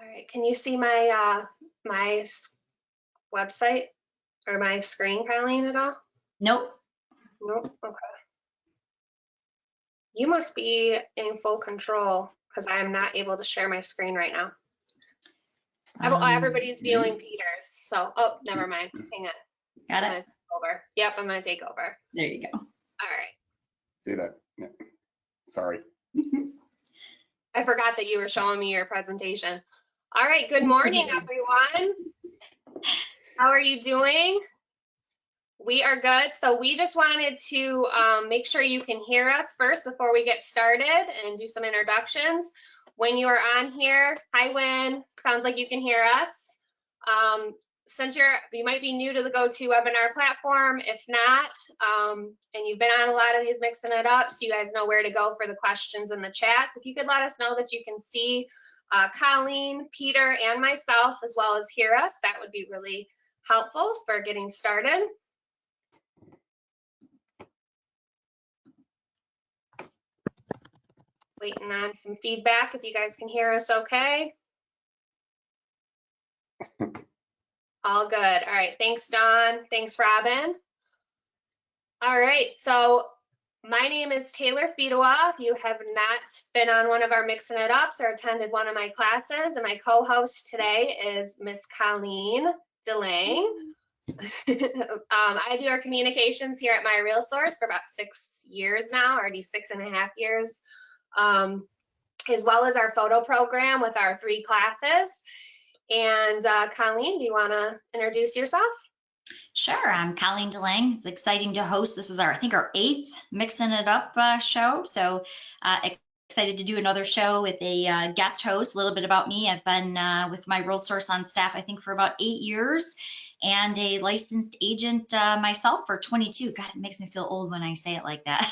All right, can you see my my website or my screen, Colleen, at all? Nope. Nope. Okay. You must be in full control because I am not able to share my screen right now. Everybody's viewing Peter's, so never mind. Hang on. Got I'm it. gonna take over. Yep, I'm gonna take over. There you go. All right. Do that. Yeah. Sorry. I forgot that you were showing me your presentation. All right, good morning, everyone. How are you doing? We are good. So we just wanted to make sure you can hear us first before we get started and do some introductions. When you are on here, hi Wynn, sounds like you can hear us. Since you might be new to the GoToWebinar platform, if not, and you've been on a lot of these Mixing It Up, so you guys know where to go for the questions in the chats. If you could let us know that you can see Colleen, Peter, and myself, as well as hear us, that would be really helpful for getting started. Waiting on some feedback if you guys can hear us okay. All good. All right. Thanks, Dawn. Thanks, Robin. All right. So my name is Taylor Fedewa. If you have not been on one of our Mixing It Ups or attended one of my classes, and my co-host today is Miss Colleen DeLange. I do our communications here at MiRealSource for about 6 years now, already 6.5 years, as well as our photo program with our 3 classes. And Colleen, do you want to introduce yourself? Sure, I'm Colleen DeLange. It's exciting to host. This is I think our 8th Mixing It Up show. So excited to do another show with a guest host. A little bit about me. I've been with MiRealSource on staff, I think, for about 8 years, and a licensed agent myself for 22. God, it makes me feel old when I say it like that.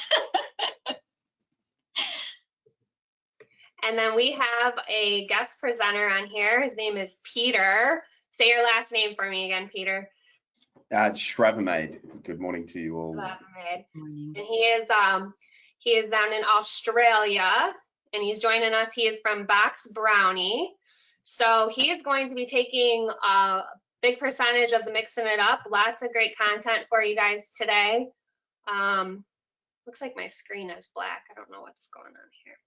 And then we have a guest presenter on here. His name is Peter. Say your last name for me again, Peter. Schravemade. Good morning to you all. Schravemade. And he is down in Australia, and he's joining us. He is from BoxBrownie's. So he is going to be taking a big percentage of the Mixing It Up. Lots of great content for you guys today. Looks like my screen is black. I don't know what's going on here.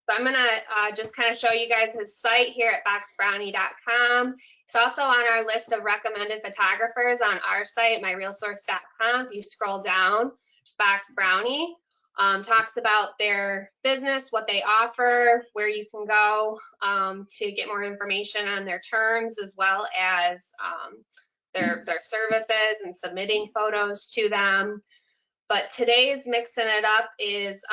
So I'm gonna just kind of show you guys his site here at boxbrownie.com. It's also on our list of recommended photographers on our site, MiRealSource.com. If you scroll down, just BoxBrownie. Talks about their business, what they offer, where you can go to get more information on their terms, as well as their services and submitting photos to them. But today's Mixing It Up is,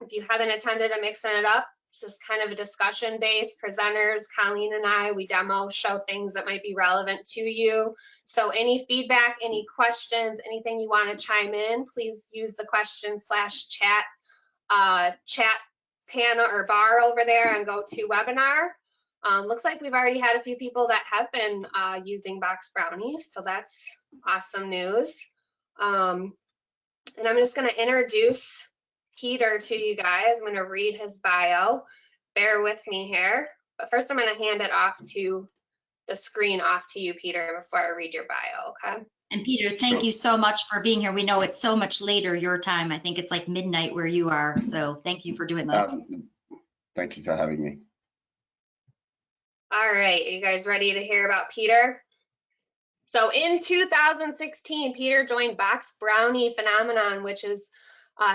if you haven't attended a Mixing It Up, it's just kind of a discussion-based. Presenters, Colleen and I, we demo, show things that might be relevant to you. So any feedback, any questions, anything you want to chime in, please use the question/chat panel or bar over there and GoToWebinar. Looks like we've already had a few people that have been using BoxBrownie's, so that's awesome news. And I'm just going to introduce Peter to you guys. I'm going to read his bio. Bear with me here. But first, I'm going to hand it off to the screen off to you, Peter, before I read your bio, okay? And Peter, thank you so much for being here. We know it's so much later your time. I think it's like midnight where you are. So thank you for doing this. Thank you for having me. All right, are you guys ready to hear about Peter? So in 2016, Peter joined BoxBrownie phenomenon, which is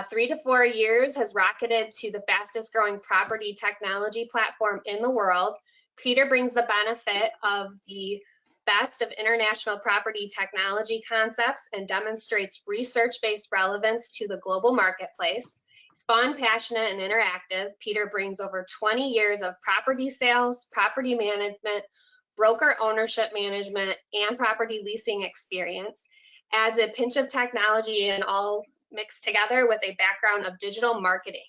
3 to 4 years, has rocketed to the fastest growing property technology platform in the world. Peter brings the benefit of the best of international property technology concepts and demonstrates research-based relevance to the global marketplace. He's fun, passionate, and interactive. Peter brings over 20 years of property sales, property management, broker ownership management, and property leasing experience. Adds a pinch of technology and all mixed together with a background of digital marketing.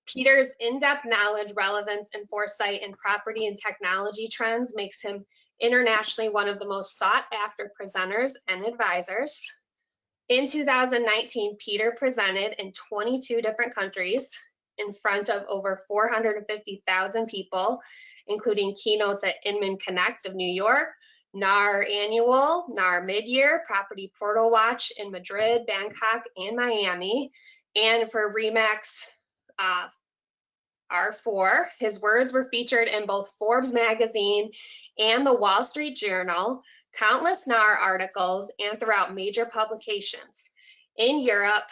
Peter's in-depth knowledge, relevance, and foresight in property and technology trends makes him internationally one of the most sought-after presenters and advisors. In 2019, Peter presented in 22 different countries in front of over 450,000 people including keynotes at Inman Connect of New York, NAR Annual, NAR Midyear, Property Portal Watch in Madrid, Bangkok, and Miami. And for Remax R4, his words were featured in both Forbes magazine and the Wall Street Journal, countless NAR articles, and throughout major publications in Europe,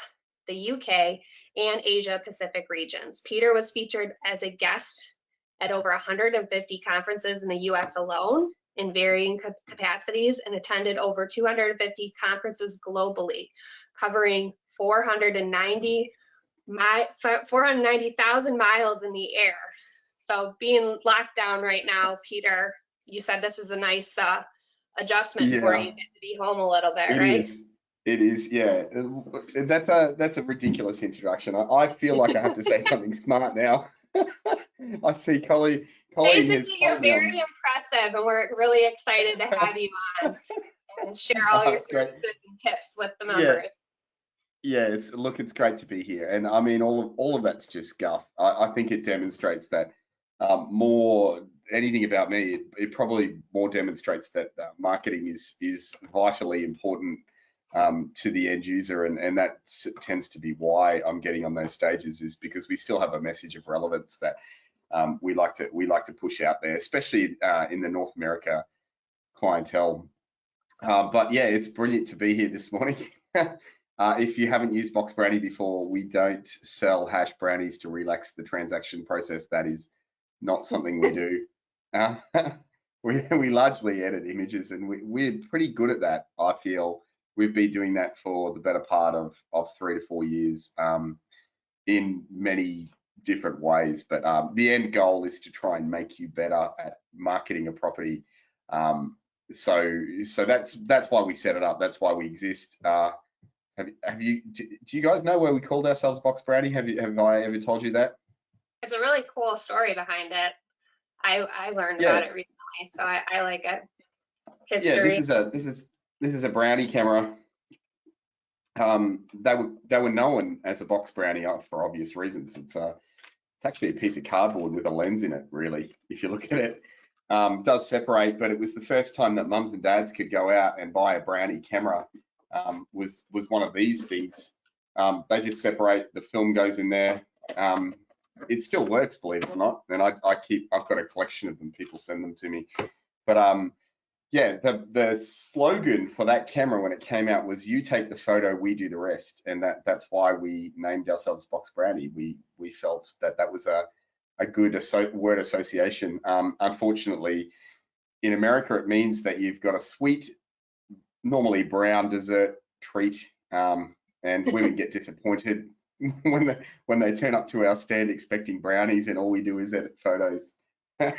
the UK, and Asia Pacific regions. Peter was featured as a guest at over 150 conferences in the US alone in varying capacities, and attended over 250 conferences globally, covering 490,000 miles in the air. So being locked down right now, Peter, you said this is a nice adjustment for you, get to be home a little bit, right? It is, yeah. That's a ridiculous introduction. I feel like I have to say something smart now. I see Colleen Basically, you're very impressive, and we're really excited to have you on and share all your services and tips with the members. Yeah, it's great to be here, and I mean all of that's just guff. I think it demonstrates that more anything about me. It probably more demonstrates that marketing is vitally important to the end user, and that tends to be why I'm getting on those stages, is because we still have a message of relevance that we like to push out there, especially in the North America clientele. But yeah, it's brilliant to be here this morning. If you haven't used BoxBrownie before, we don't sell hash brownies to relax the transaction process. That is not something we do. We largely edit images, and we're pretty good at that. I feel we've been doing that for the better part of 3 to 4 years in many different ways. But the end goal is to try and make you better at marketing a property. So that's why we set it up. That's why we exist. Do you guys know where we called ourselves BoxBrownie? Have I ever told you that? It's a really cool story behind it. I learned about it recently, so I like it. History. Yeah, this is a brownie camera. They were known as a BoxBrownie for obvious reasons. It's actually a piece of cardboard with a lens in it, really, if you look at it. Does separate, but it was the first time that mums and dads could go out and buy a brownie camera. Was one of these things. They just separate, the film goes in there. It still works, believe it or not, and I've got a collection of them. People send them to me. But yeah, the slogan for that camera when it came out was "You take the photo, we do the rest," and that's why we named ourselves BoxBrownie. We felt that was a good word association. Unfortunately, in America, it means that you've got a sweet, normally brown dessert treat, and women get disappointed when they turn up to our stand expecting brownies, and all we do is edit photos. So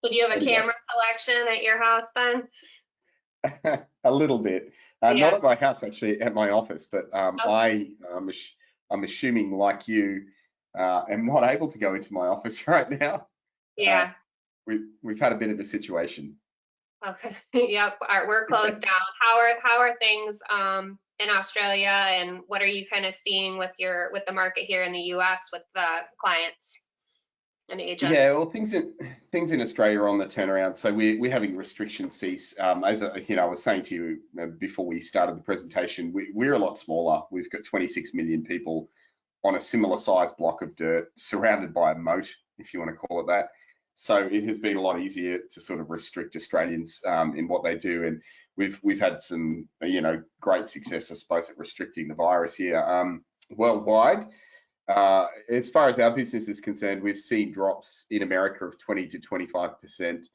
do you have a camera collection at your house then? A little bit. Not at my house, actually, at my office, but okay. I'm assuming, like you, am not able to go into my office right now. Yeah. We've had a bit of a situation. Okay. Yep. We're closed down. How are things in Australia, and what are you kind of seeing with the market here in the US with the clients and agents? Yeah, well, things in Australia are on the turnaround. So we're having restrictions cease. As I was saying to you before we started the presentation, we're a lot smaller. We've got 26 million people on a similar size block of dirt, surrounded by a moat, if you want to call it that. So it has been a lot easier to sort of restrict Australians in what they do, and we've had some great success, I suppose, at restricting the virus here worldwide. As far as our business is concerned, we've seen drops in America of 20 to 25%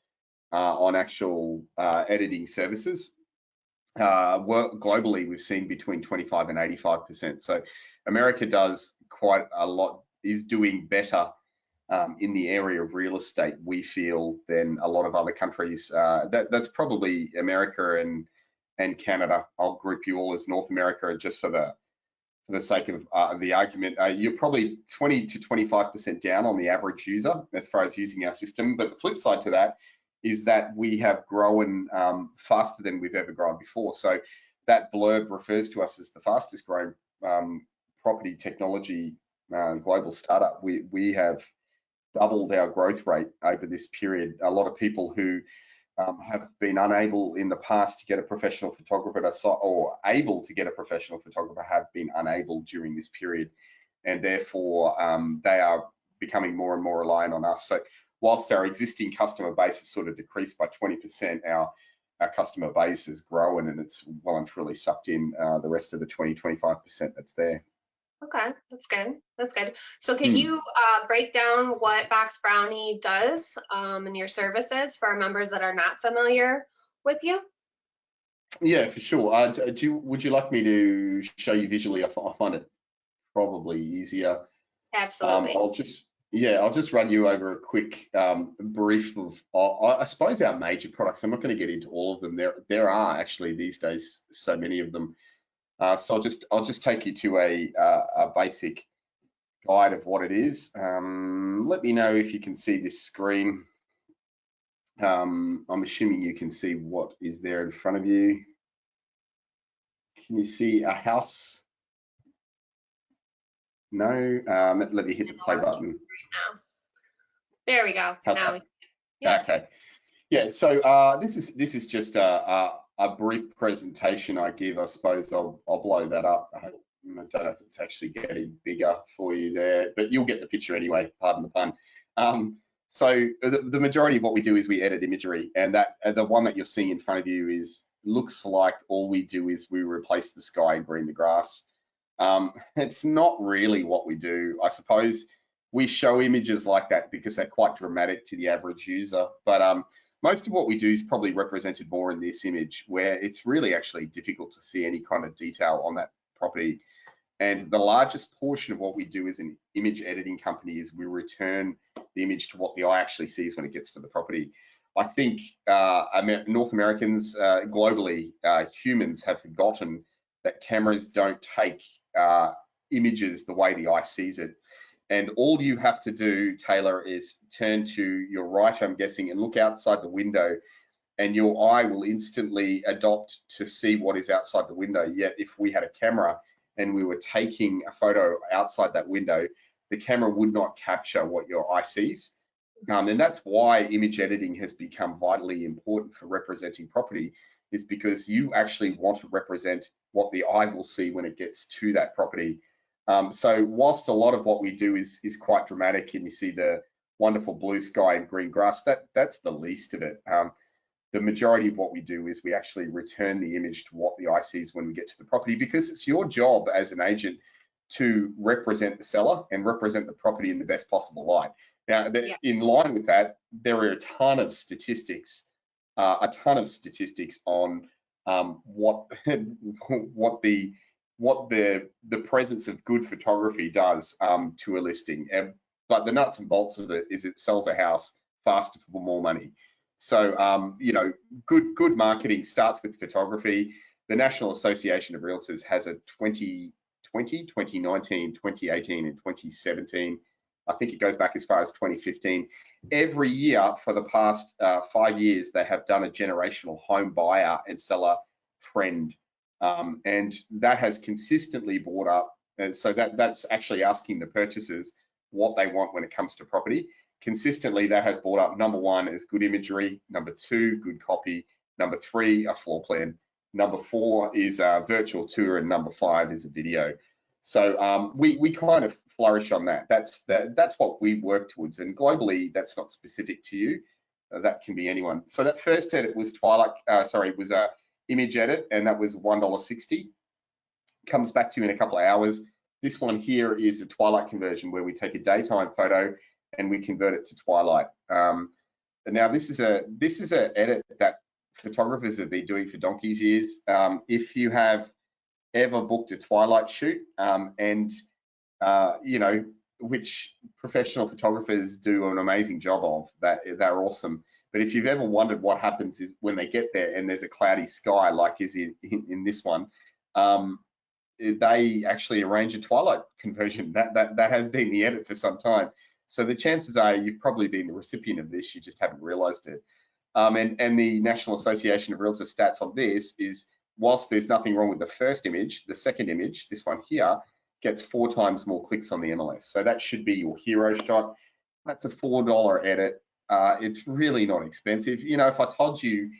on actual editing services. Globally, we've seen between 25 and 85%. So America does quite a lot, is doing better in the area of real estate, we feel, than a lot of other countries. That's probably America and Canada. I'll group you all as North America just for the sake of the argument. You're probably 20 to 25% down on the average user as far as using our system. But the flip side to that is that we have grown faster than we've ever grown before. So that blurb refers to us as the fastest growing property technology global startup. We have doubled our growth rate over this period. A lot of people who have been unable in the past to get a professional photographer or able to get a professional photographer have been unable during this period, and therefore they are becoming more and more reliant on us. So whilst our existing customer base has sort of decreased by 20%, our customer base is growing, and it's well and truly sucked in the rest of the 20-25% that's there. Okay, that's good. That's good. So can you break down what BoxBrownie does and your services for our members that are not familiar with you? Yeah, for sure. Would you like me to show you visually? I find it probably easier. Absolutely. I'll just run you over a quick brief of, I suppose, our major products. I'm not going to get into all of them. There are actually these days so many of them. So I'll just take you to a basic guide of what it is. Let me know if you can see this screen. I'm assuming you can see what is there in front of you. Can you see a house? No. Let me hit the play button. There we go. Okay. Yeah. So this is just a brief presentation I give. I suppose I'll blow that up. I don't know if it's actually getting bigger for you there, but you'll get the picture anyway. Pardon the pun. So the majority of what we do is we edit imagery, and the one that you're seeing in front of you looks like all we do is we replace the sky and green the grass. It's not really what we do. I suppose we show images like that because they're quite dramatic to the average user, but most of what we do is probably represented more in this image, where it's really actually difficult to see any kind of detail on that property. And the largest portion of what we do as an image editing company is we return the image to what the eye actually sees when it gets to the property. I think North Americans, globally, humans have forgotten that cameras don't take images the way the eye sees it. And all you have to do, Taylor, is turn to your right, I'm guessing, and look outside the window, and your eye will instantly adopt to see what is outside the window. Yet if we had a camera and we were taking a photo outside that window, the camera would not capture what your eye sees. And that's why image editing has become vitally important for representing property, is because you actually want to represent what the eye will see when it gets to that property. So whilst a lot of what we do is quite dramatic, and you see the wonderful blue sky and green grass, that's the least of it. The majority of what we do is we actually return the image to what the eye sees when we get to the property, because it's your job as an agent to represent the seller and represent the property in the best possible light. Now, in line with that, there are a ton of statistics on what the presence of good photography does to a listing. But the nuts and bolts of it is it sells a house faster for more money. So good marketing starts with photography. The National Association of Realtors has a 2020, 2019, 2018, and 2017. I think it goes back as far as 2015. Every year for the past 5 years, they have done a generational home buyer and seller trend. And that has consistently brought up, and so that's actually asking the purchasers what they want when it comes to property. Consistently, that has brought up, number 1 is good imagery, number 2, good copy, number 3, a floor plan, number 4 is a virtual tour, and number 5 is a video. So we kind of flourish on that. That's what we work towards, and globally, that's not specific to you. That can be anyone. So that first edit was was a image edit, and that was $1.60. Comes back to you in a couple of hours. This one here is a Twilight Conversion, where we take a daytime photo and we convert it to twilight. And now this is a edit that photographers have been doing for donkey's years. If you have ever booked a twilight shoot, which professional photographers do an amazing job of, they're awesome. But if you've ever wondered what happens is when they get there and there's a cloudy sky, like is in this one, they actually arrange a Twilight Conversion. That has been the edit for some time. So the chances are you've probably been the recipient of this, you just haven't realized it. And the National Association of Realtors stats on this is, whilst there's nothing wrong with the first image, the second image, this one here, gets 4 times more clicks on the MLS. So that should be your hero shot. That's a $4 edit. It's really not expensive. You know, if I told you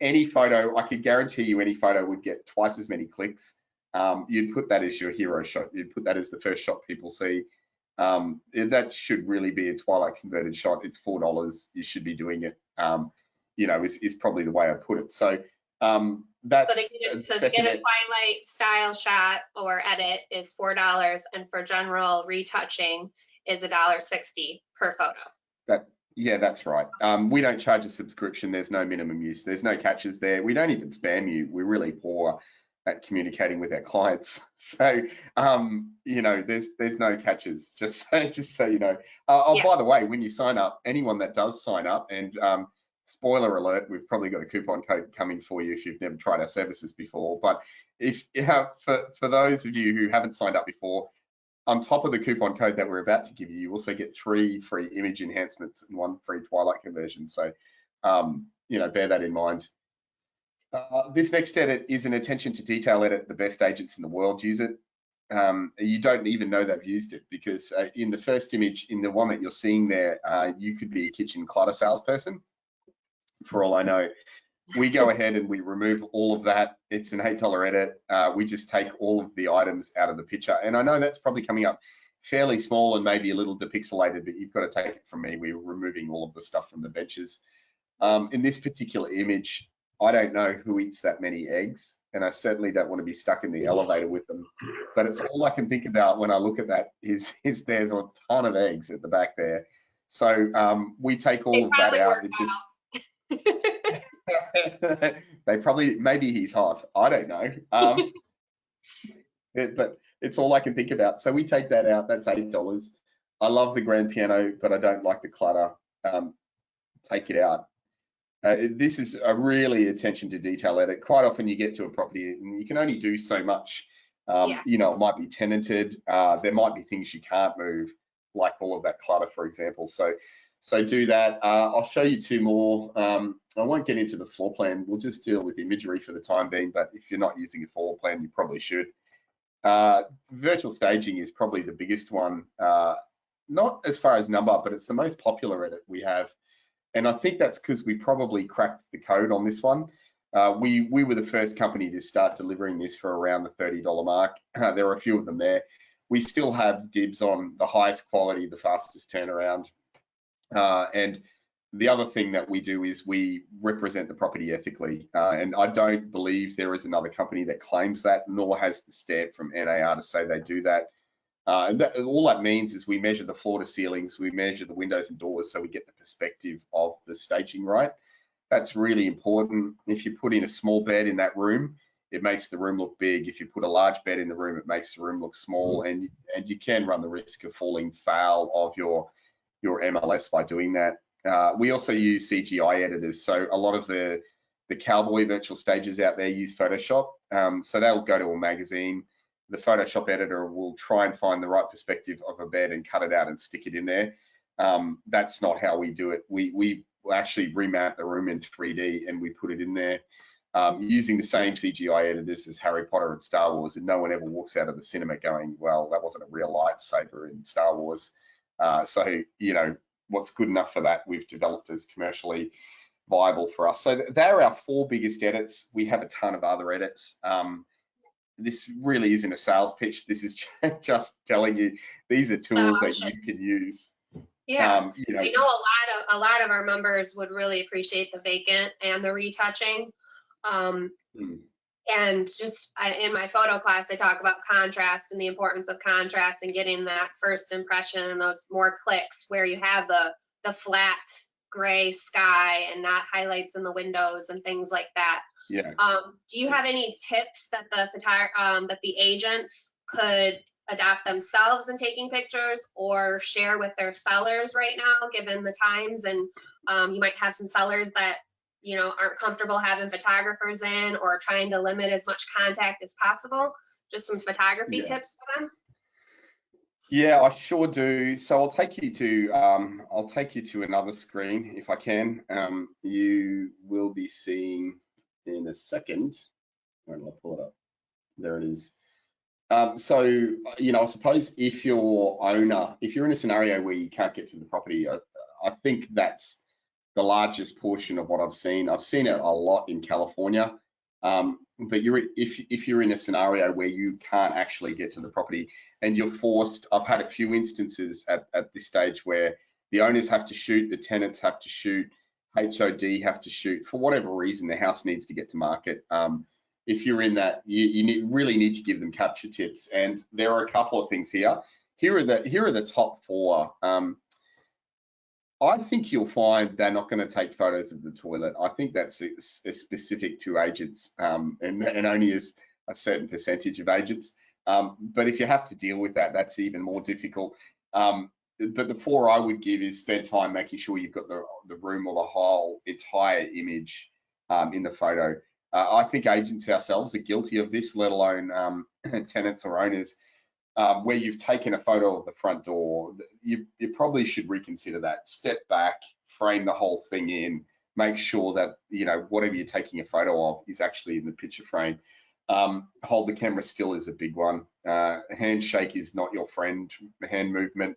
any photo, I could guarantee you any photo would get twice as many clicks. You'd put that as your hero shot. You'd put that as the first shot people see. That should really be a Twilight converted shot. It's $4. You should be doing it. You know, is probably the way I put it. So that's so to get a Twilight style shot or edit is $4, and for general retouching is $1.60 per photo. Yeah, that's right. We don't charge a subscription. There's no minimum use. There's no catches there. We don't even spam you. We're really poor at communicating with our clients. So, you know, there's no catches. Just so you know. Yeah. By the way, when you sign up, anyone that does sign up, and spoiler alert, we've probably got a coupon code coming for you if you've never tried our services before. But if for those of you who haven't signed up before, on top of the coupon code that we're about to give you, you also get 3 free image enhancements and 1 free Twilight conversion. So, you know, bear that in mind. This next edit is an attention to detail edit. The best agents in the world use it. You don't even know they've used it, because in the first image, in the one that you're seeing there, you could be a kitchen clutter salesperson. For all I know, we go ahead and we remove all of that. It's an $8 edit. We just take all of the items out of the picture. And I know that's probably coming up fairly small and maybe a little depixelated, but you've got to take it from me. We're removing all of the stuff from the benches. In this particular image, I don't know who eats that many eggs, and I certainly don't want to be stuck in the elevator with them. But it's all I can think about when I look at that is there's a ton of eggs at the back there. So we take all of that out. They probably, maybe he's hot. I don't know. But it's all I can think about. So we take that out. That's $8. I love the grand piano, but I don't like the clutter. Take it out. This is a really attention to detail edit. Quite often you get to a property and you can only do so much. You know, it might be tenanted. There might be things you can't move, like all of that clutter, for example. So do that. I'll show you 2 more. I won't get into the floor plan. We'll just deal with imagery for the time being, but if you're not using a floor plan, you probably should. Virtual staging is probably the biggest one. Not as far as number, but it's the most popular edit we have. And I think that's because we probably cracked the code on this one. We were the first company to start delivering this for around the $30 mark. There are a few of them there. We still have dibs on the highest quality, the fastest turnaround. And the other thing that we do is we represent the property ethically. And I don't believe there is another company that claims that, nor has the stamp from NAR to say they do that. All that means is we measure the floor to ceilings, we measure the windows and doors, so we get the perspective of the staging right. That's really important. If you put in a small bed in that room, it makes the room look big. If you put a large bed in the room, it makes the room look small, and you can run the risk of falling foul of your MLS by doing that. We also use CGI editors, so a lot of the cowboy virtual stages out there use Photoshop, so they'll go to a magazine. The Photoshop editor will try and find the right perspective of a bed and cut it out and stick it in there. That's not how we do it. We actually remap the room in 3D and we put it in there using the same CGI editors as Harry Potter and Star Wars, and no one ever walks out of the cinema going, well, that wasn't a real lightsaber in Star Wars. So, you know, what's good enough for that, we've developed as commercially viable for us. So they're our 4 biggest edits. We have a ton of other edits. This really isn't a sales pitch. This is just telling you these are tools that you can use. Yeah, you know, I know a lot of our members would really appreciate the vacant and the retouching. And just in my photo class, I talk about contrast and the importance of contrast and getting that first impression and those more clicks where you have the flat gray sky and not highlights in the windows and things like that. Yeah. Do you have any tips that the agents could adopt themselves in taking pictures or share with their sellers right now, given the times? And you might have some sellers that, you know, aren't comfortable having photographers in or trying to limit as much contact as possible. Just some photography tips for them. Yeah, I sure do. So I'll take you to another screen if I can. You will be seeing in a second. Where did I pull it up? There it is. So, you know, I suppose if you're in a scenario where you can't get to the property, I think that's the largest portion of what I've seen. I've seen it a lot in California, but if you're in a scenario where you can't actually get to the property and you're forced, I've had a few instances at this stage where the owners have to shoot, the tenants have to shoot, HOD have to shoot, for whatever reason, the house needs to get to market. If you're in that, you really need to give them capture tips. And there are a couple of things here. Here are the top 4. I think you'll find they're not going to take photos of the toilet. I think that's specific to agents, and only as a certain percentage of agents. But if you have to deal with that, that's even more difficult. But the 4 I would give is spend time making sure you've got the room or the whole entire image in the photo. I think agents ourselves are guilty of this, let alone tenants or owners, where you've taken a photo of the front door. You probably should reconsider that. Step back, frame the whole thing in, make sure that, you know, whatever you're taking a photo of is actually in the picture frame. Hold the camera still is a big one. Handshake is not your friend. Hand movement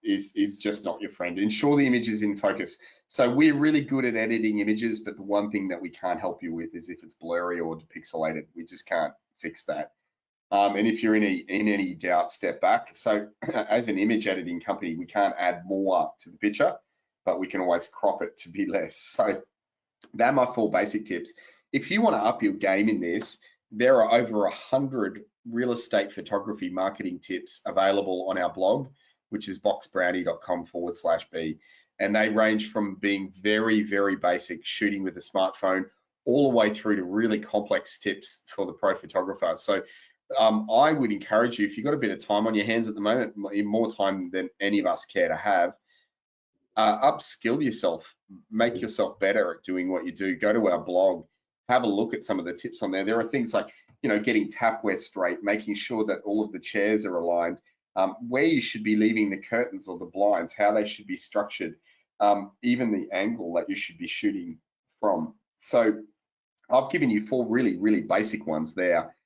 is just not your friend. Ensure the image is in focus. So we're really good at editing images, but the one thing that we can't help you with is if it's blurry or depixelated. We just can't fix that. And if you're in any doubt, step back. So as an image editing company, we can't add more to the picture, but we can always crop it to be less. So they're my 4 basic tips. If you want to up your game in this, there are over 100 real estate photography marketing tips available on our blog, which is boxbrownie.com/B. And they range from being very, very basic, shooting with a smartphone, all the way through to really complex tips for the pro photographer. So I would encourage you, if you've got a bit of time on your hands at the moment, more time than any of us care to have, upskill yourself, make yourself better at doing what you do. Go to our blog, have a look at some of the tips on there. There are things like, you know, getting tapware straight, making sure that all of the chairs are aligned, where you should be leaving the curtains or the blinds, how they should be structured, even the angle that you should be shooting from. So I've given you 4 really, really basic ones there.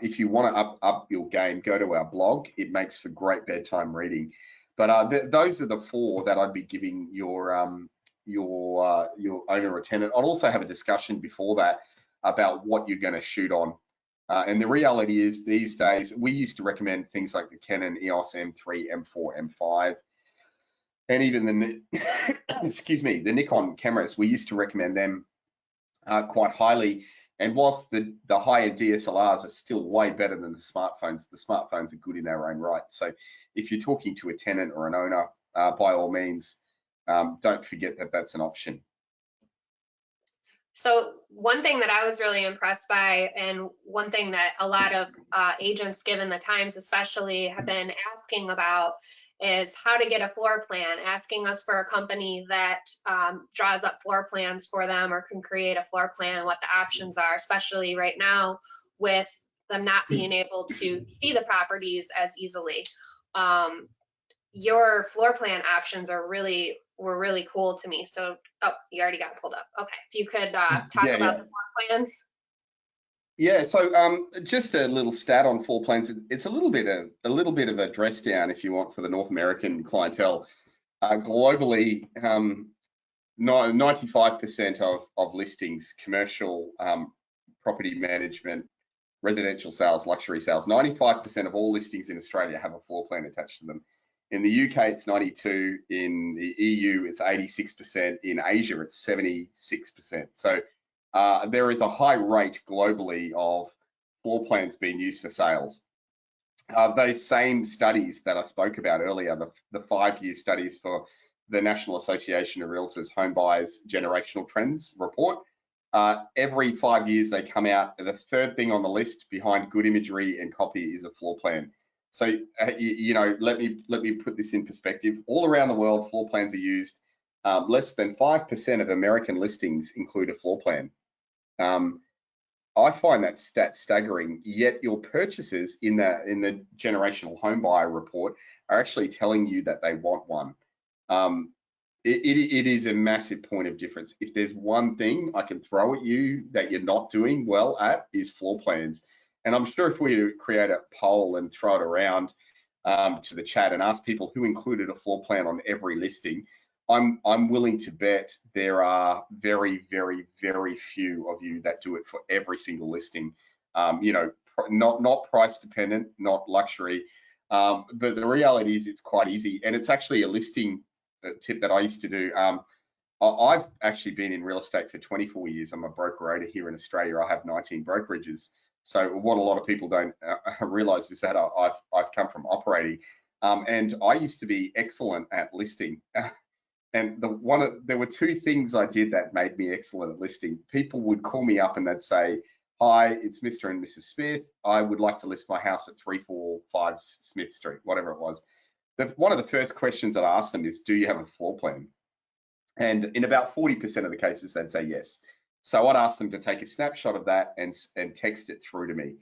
If you want to up your game, go to our blog. It makes for great bedtime reading. But those are the 4 that I'd be giving your owner or tenant. I'd also have a discussion before that about what you're going to shoot on. And the reality is, these days, we used to recommend things like the Canon EOS M3, M4, M5, and even the excuse me, the Nikon cameras. We used to recommend them quite highly. And whilst the higher DSLRs are still way better than the smartphones are good in their own right. So if you're talking to a tenant or an owner, by all means, don't forget that that's an option. So one thing that I was really impressed by, and one thing that a lot of agents, given the times especially, have been asking about, is how to get a floor plan, asking us for a company that draws up floor plans for them or can create a floor plan, what the options are, especially right now with them not being able to see the properties as easily. Your floor plan options were really cool to me. So, oh, you already got it pulled up. Okay, if you could talk about the floor plans. Yeah, so just a little stat on floor plans. It's a little bit of a dress down, if you want, for the North American clientele. Globally, 95% of listings, commercial, property management, residential sales, luxury sales, 95% of all listings in Australia have a floor plan attached to them. In the UK, it's 92%. In the EU, it's 86%. In Asia, it's 76%. So there is a high rate globally of floor plans being used for sales. Those same studies that I spoke about earlier, the 5-year studies for the National Association of Realtors Home Buyers Generational Trends report, every 5 years they come out. The 3rd thing on the list behind good imagery and copy is a floor plan. So, you know, let me put this in perspective. All around the world, floor plans are used. Less than 5% of American listings include a floor plan. I find that stat staggering, yet your purchasers in the generational home buyer report are actually telling you that they want one. It is a massive point of difference. If there's one thing I can throw at you that you're not doing well at, is floor plans. And I'm sure if we were to create a poll and throw it around to the chat and ask people who included a floor plan on every listing, I'm willing to bet there are very, very, very few of you that do it for every single listing. You know, not price dependent, not luxury, but the reality is it's quite easy, and it's actually a listing tip that I used to do. I've actually been in real estate for 24 years. I'm a broker owner here in Australia. I have 19 brokerages. So what a lot of people don't realize is that I've come from operating, and I used to be excellent at listing. And there were two things I did that made me excellent at listing. People would call me up and they'd say, "Hi, it's Mr. and Mrs. Smith. I would like to list my house at 345 Smith Street," whatever it was. One of the first questions I'd ask them is, "Do you have a floor plan?" And in about 40% of the cases, they'd say yes. So I'd ask them to take a snapshot of that and text it through to me,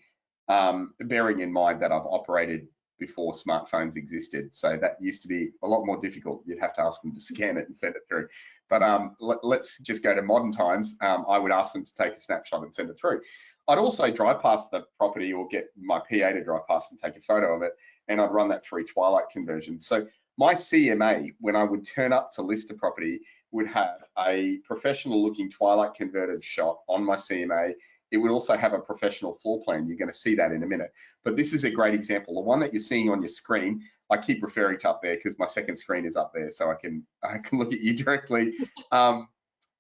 bearing in mind that I've operated before smartphones existed. So that used to be a lot more difficult. You'd have to ask them to scan it and send it through. But let's just go to modern times. I would ask them to take a snapshot and send it through. I'd also drive past the property or get my PA to drive past and take a photo of it, and I'd run that through Twilight Conversion. So my CMA, when I would turn up to list a property, would have a professional looking Twilight converted shot on my CMA. It would also have a professional floor plan. You're going to see that in a minute. But this is a great example. The one that you're seeing on your screen, I keep referring to up there because my second screen is up there, so I can look at you directly.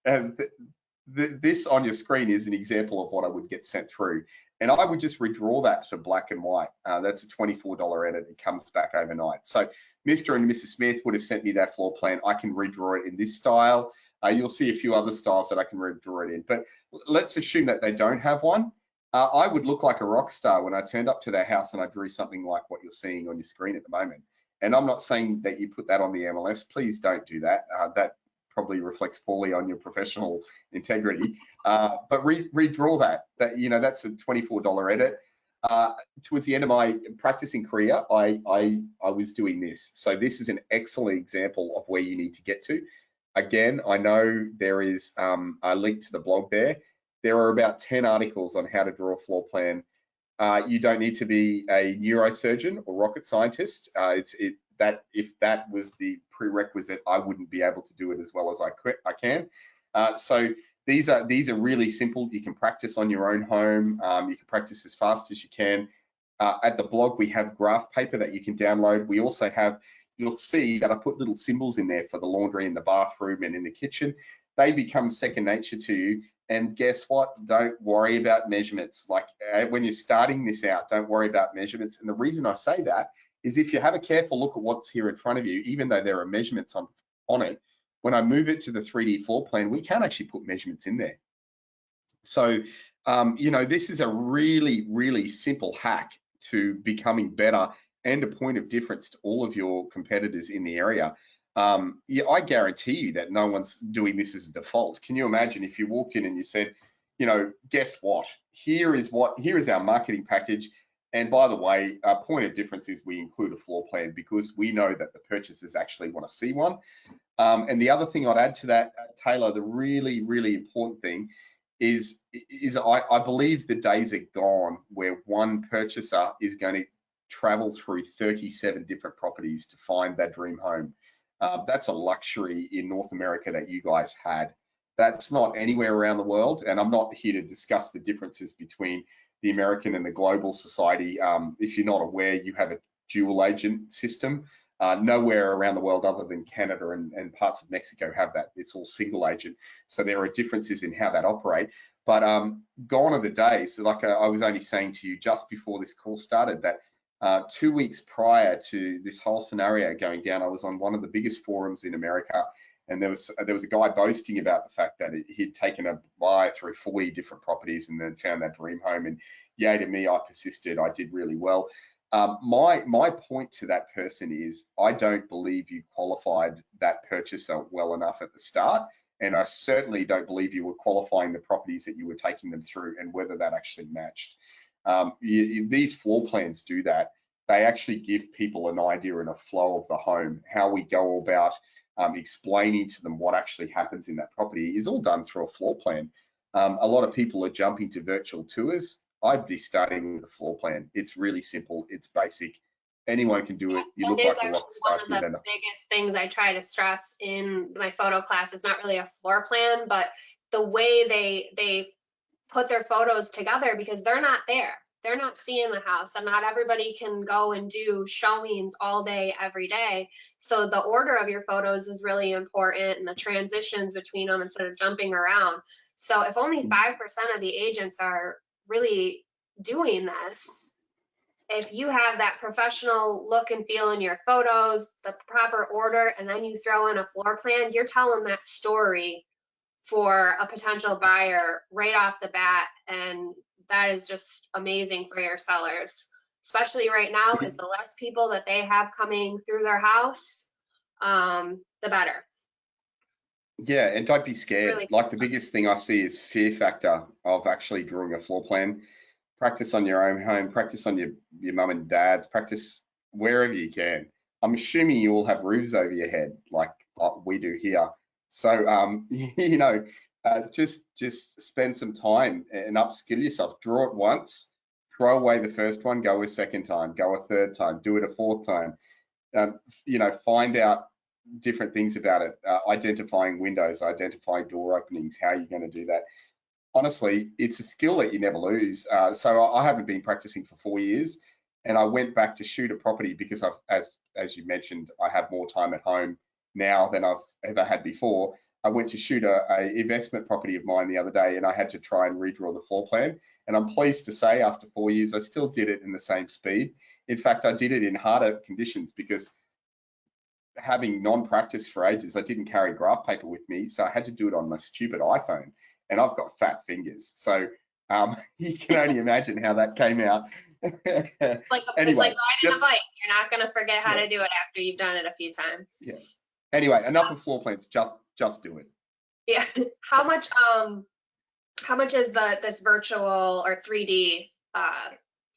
And this on your screen is an example of what I would get sent through. And I would just redraw that to black and white. That's a $24 edit. It comes back overnight. So Mr. and Mrs. Smith would have sent me that floor plan. I can redraw it in this style. You'll see a few other styles that I can redraw it in. But let's assume that they don't have one. I would look like a rock star when I turned up to their house and I drew something like what you're seeing on your screen at the moment. And I'm not saying that you put that on the MLS. Please don't do that. That probably reflects poorly on your professional integrity. But redraw that. That's a $24 edit. Towards the end of my practicing career, I was doing this. So this is an excellent example of where you need to get to. Again, I know there is a link to the blog there. There are about 10 articles on how to draw a floor plan. You don't need to be a neurosurgeon or rocket scientist. If that was the prerequisite, I wouldn't be able to do it as well as I can. So these are really simple. You can practice on your own home. You can practice as fast as you can. At the blog, we have graph paper that you can download. We also have, you'll see that I put little symbols in there for the laundry in the bathroom and in the kitchen. They become second nature to you. And guess what? Don't worry about measurements. Like when you're starting this out, don't worry about measurements. And the reason I say that is if you have a careful look at what's here in front of you, even though there are measurements on it, when I move it to the 3D floor plan, we can actually put measurements in there. So, this is a really, really simple hack to becoming better and a point of difference to all of your competitors in the area. I guarantee you that no one's doing this as a default. Can you imagine if you walked in and you said, guess what? Here is our marketing package. And by the way, a point of difference is we include a floor plan because we know that the purchasers actually want to see one. And the other thing I'd add to that, Taylor, the really, really important thing is I believe the days are gone where one purchaser is going to travel through 37 different properties to find their dream home. That's a luxury in North America that you guys had. That's not anywhere around the world. And I'm not here to discuss the differences between the American and the global society. If you're not aware, you have a dual agent system. Nowhere around the world other than Canada and parts of Mexico have that. It's all single agent. So there are differences in how that operate. But gone are the days. So like I was only saying to you just before this call started that 2 weeks prior to this whole scenario going down, I was on one of the biggest forums in America, and there was a guy boasting about the fact that he'd taken a buy through 40 different properties and then found that dream home. And yay to me, I persisted. I did really well. My point to that person is I don't believe you qualified that purchaser well enough at the start, and I certainly don't believe you were qualifying the properties that you were taking them through and whether that actually matched. These floor plans do that. They actually give people an idea and a flow of the home. How we go about explaining to them what actually happens in that property is all done through a floor plan. A lot of people are jumping to virtual tours. I'd be starting with a floor plan. It's really simple. It's basic. Anyone can do it. You That look is like a actually rock star one to of your the vendor. biggest things I try to stress in my photo class. It's not really a floor plan, but the way they put their photos together, because they're not there. They're not seeing the house, and not everybody can go and do showings all day, every day. So the order of your photos is really important, and the transitions between them instead of jumping around. So if only 5% of the agents are really doing this, if you have that professional look and feel in your photos, the proper order, and then you throw in a floor plan, you're telling that story for a potential buyer right off the bat. And that is just amazing for your sellers, especially right now, because the less people that they have coming through their house, the better. Yeah, and don't be scared. Really Like the biggest thing I see is fear factor of actually drawing a floor plan. Practice on your own home, practice on your mum and dad's, practice wherever you can. I'm assuming you all have roofs over your head like we do here. So, you know, just spend some time and upskill yourself. Draw it once, throw away the first one, go a second time, go a third time, do it a fourth time. You know, find out different things about it, identifying windows, identifying door openings, how you're going to do that. Honestly, it's a skill that you never lose. So I haven't been practicing for 4 years, and I went back to shoot a property because as you mentioned, I have more time at home now than I've ever had before. I went to shoot a investment property of mine the other day, and I had to try and redraw the floor plan. And I'm pleased to say, after 4 years, I still did it in the same speed. In fact, I did it in harder conditions because having non-practice for ages, I didn't carry graph paper with me, so I had to do it on my stupid iPhone, and I've got fat fingers, so you can only imagine how that came out. It's like Anyway, riding a bike. You're not going to forget how to do it after you've done it a few times. Yeah. Anyway, enough of floor plans. Just do it. Yeah. How much is this virtual or 3D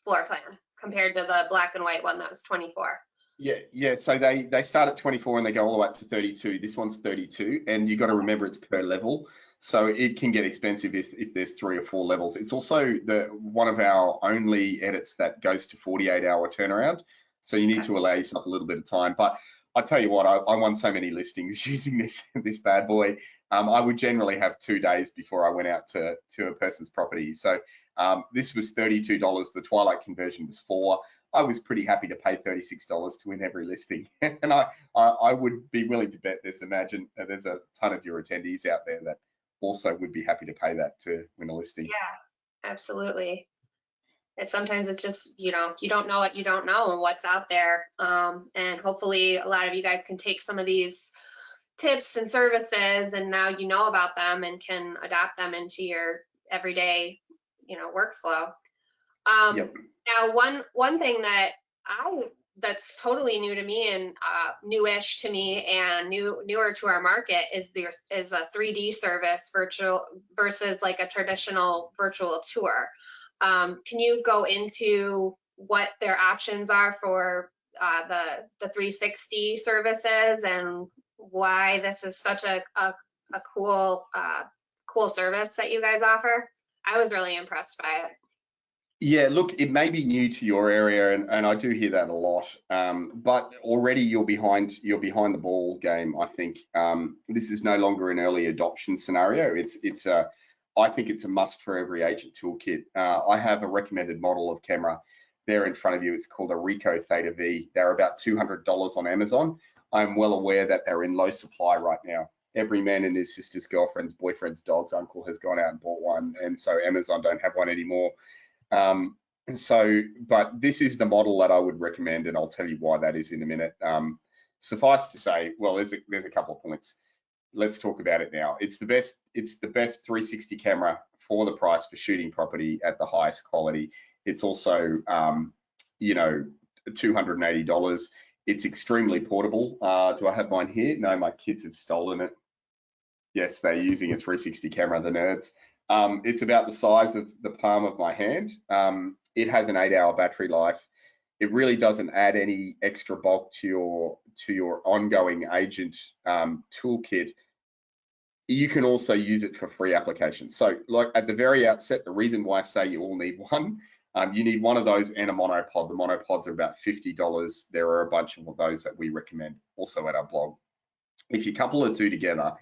floor plan compared to the black and white one that was 24? Yeah. So they start at 24 and they go all the way up to 32. This one's 32, and you got to remember it's per level, so it can get expensive if there's 3 or 4 levels. It's also one of our only edits that goes to 48-hour turnaround, so you need to allow yourself a little bit of time. But I tell you what, I won so many listings using this bad boy. I would generally have 2 days before I went out to a person's property. So this was $32. The Twilight Conversion was $4. I was pretty happy to pay $36 to win every listing. And I would be willing to bet there's a ton of your attendees out there that also would be happy to pay that to win a listing. Yeah, absolutely. And sometimes it's just, you don't know what you don't know and what's out there. And hopefully a lot of you guys can take some of these tips and services, and now you know about them and can adapt them into your everyday, workflow. Yep. Now, one thing that's totally new to me and newish to me and newer to our market is a 3D service virtual versus like a traditional virtual tour. Can you go into what their options are for the 360 services and why this is such a cool service that you guys offer? I was really impressed by it. Yeah, look, it may be new to your area, and I do hear that a lot. But already you're behind the ball game. I think this is no longer an early adoption scenario. I think it's a must for every agent toolkit. I have a recommended model of camera there in front of you. It's called a Ricoh Theta V. They're about $200 on Amazon. I'm well aware that they're in low supply right now. Every man and his sister's girlfriend's boyfriend's dog's uncle has gone out and bought one, and so Amazon don't have one anymore. But this is the model that I would recommend, and I'll tell you why that is in a minute. Suffice to say, well, there's a couple of points. Let's talk about it now. It's the best 360 camera for the price for shooting property at the highest quality. It's also, $280. It's extremely portable. Do I have mine here? No, my kids have stolen it. Yes, they're using a 360 camera, the nerds. It's about the size of the palm of my hand. It has an 8-hour battery life. It really doesn't add any extra bulk to your ongoing agent toolkit. you can also use it for free applications. So like at the very outset, the reason why I say you all need one, you need one of those and a monopod. The monopods are about $50. There are a bunch of those that we recommend also at our blog. If you couple the two together,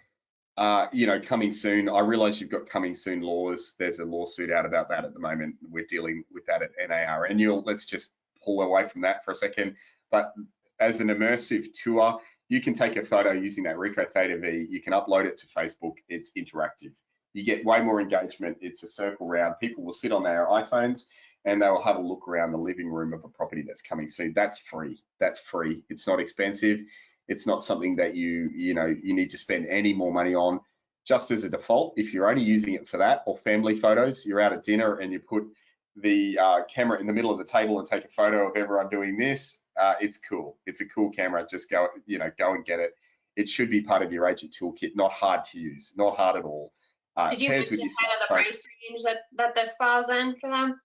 you know, coming soon, I realize you've got coming soon laws. There's a lawsuit out about that at the moment. We're dealing with that at NAR Annual. Let's just pull away from that for a second. But as an immersive tour, you can take a photo using that Ricoh Theta V. You can upload it to Facebook. It's interactive. You get way more engagement. It's a circle round. People will sit on their iPhones and they will have a look around the living room of a property that's coming soon. That's free. That's free. It's not expensive. It's not something that you need to spend any more money on. Just as a default, if you're only using it for that or family photos, you're out at dinner and you put the camera in the middle of the table and take a photo of everyone doing this. It's cool. It's a cool camera. Just go and get it. It should be part of your agent toolkit. Not hard to use. Not hard at all. Did you mention kind of the price range that this falls in for them?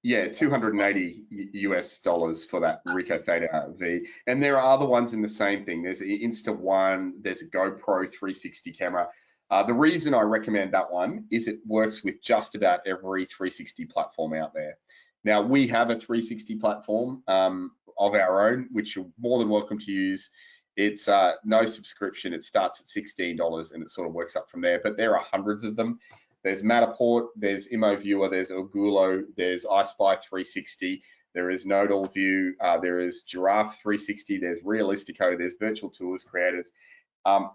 Yeah, $280 US for that Ricoh Theta V. And there are other ones in the same thing. There's an Insta1, there's a GoPro 360 camera. The reason I recommend that one is it works with just about every 360 platform out there. Now, we have a 360 platform of our own, which you're more than welcome to use. It's no subscription. It starts at $16 and it sort of works up from there, but there are hundreds of them. There's Matterport, there's ImmoViewer, there's Ogulo, there's iSpy 360, there is Nodal View, there is Giraffe 360, there's Realistico, there's Virtual Tours Creators.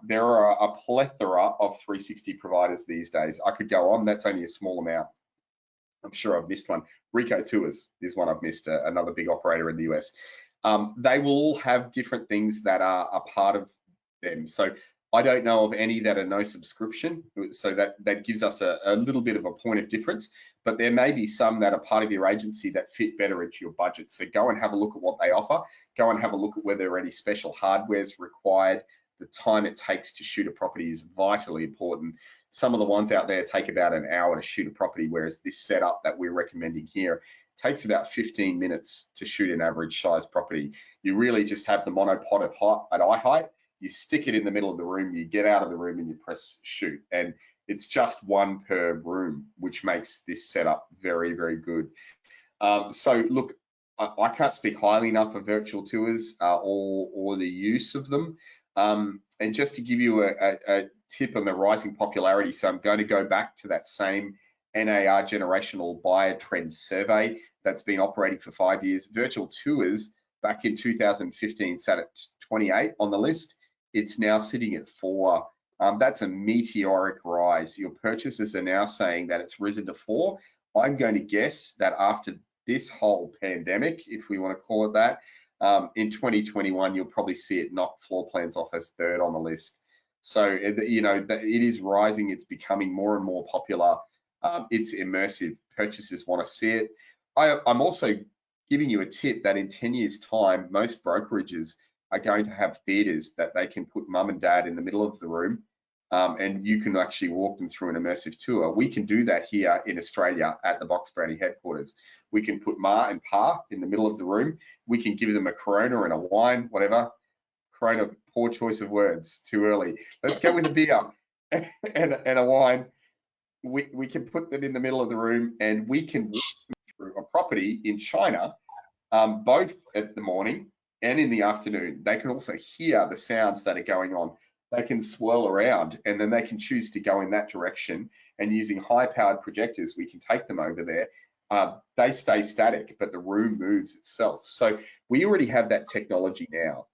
There are a plethora of 360 providers these days. I could go on, that's only a small amount. I'm sure I've missed one. Ricoh Tours is one I've missed, another big operator in the US. They will all have different things that are a part of them. So I don't know of any that are no subscription, so that gives us a little bit of a point of difference, but there may be some that are part of your agency that fit better into your budget. So go and have a look at what they offer. Go and have a look at whether any special hardware is required. The time it takes to shoot a property is vitally important. Some of the ones out there take about an hour to shoot a property, whereas this setup that we're recommending here takes about 15 minutes to shoot an average size property. You really just have the monopod at eye height. You stick it in the middle of the room, you get out of the room and you press shoot. And it's just one per room, which makes this setup very, very good. So look, I can't speak highly enough of virtual tours or the use of them. And just to give you a tip on the rising popularity, so I'm going to go back to that same NAR generational buyer trend survey that's been operating for 5 years. Virtual tours back in 2015 sat at 28 on the list. It's now sitting at 4. That's a meteoric rise. Your purchasers are now saying that it's risen to 4. I'm going to guess that after this whole pandemic, if we want to call it that, in 2021, you'll probably see it knock floor plans off as 3rd on the list. So, you know, it is rising. It's becoming more and more popular. It's immersive. Purchasers want to see it. I'm also giving you a tip that in 10 years' time, most brokerages are going to have theaters that they can put mum and dad in the middle of the room, and you can actually walk them through an immersive tour. We can do that here in Australia at the BoxBrownie headquarters. We can put Ma and Pa in the middle of the room. We can give them a Corona and a wine, whatever. Corona, poor choice of words, too early. Let's go with a beer and a wine. We can put them in the middle of the room and we can walk them through a property in China, both at the morning and in the afternoon. They can also hear the sounds that are going on. They can swirl around and then they can choose to go in that direction, and using high-powered projectors, we can take them over there. They stay static, but the room moves itself. So we already have that technology now.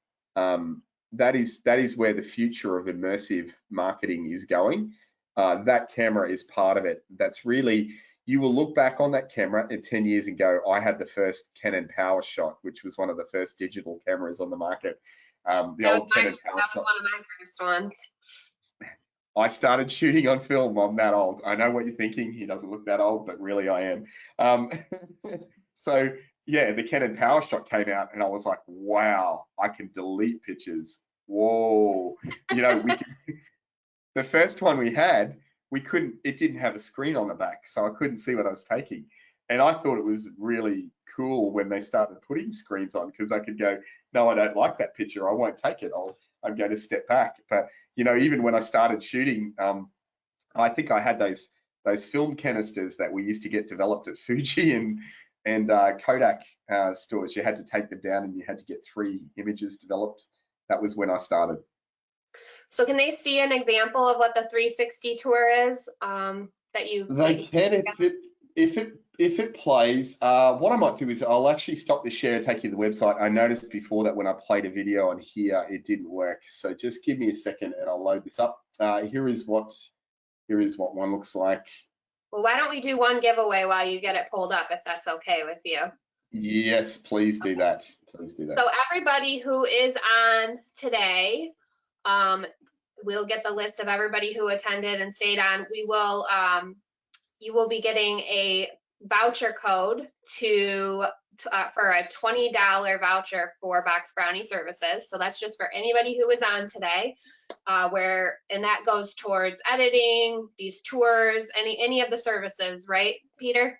That is where the future of immersive marketing is going. That camera is part of it. That's really, you will look back on that camera in 10 years and go, I had the first Canon Powershot, which was one of the first digital cameras on the market. That was one of my first ones. I started shooting on film. I'm that old. I know what you're thinking. He doesn't look that old, but really I am. So yeah, the Canon Powershot came out and I was like, wow, I can delete pictures. Whoa. You know, the first one we had, it didn't have a screen on the back, so I couldn't see what I was taking. And I thought it was really cool when they started putting screens on, because I could go, no, I don't like that picture. I won't take it. I'd go to step back. But you know, even when I started shooting, I think I had those film canisters that we used to get developed at Fuji and Kodak stores. You had to take them down and you had to get 3 images developed. That was when I started. So can they see an example of what the 360 tour is? That you can if it plays. What I might do is I'll actually stop the share and take you to the website. I noticed before that when I played a video on here, it didn't work. So just give me a second and I'll load this up. Here is what one looks like. Well, why don't we do one giveaway while you get it pulled up, if that's okay with you? Yes, please do that. Please do that. So everybody who is on today, we'll get the list of everybody who attended and stayed on. We will, you will be getting a voucher code for a $20 voucher for BoxBrownie services. So that's just for anybody who was on today, and that goes towards editing, these tours, any of the services, right, Peter?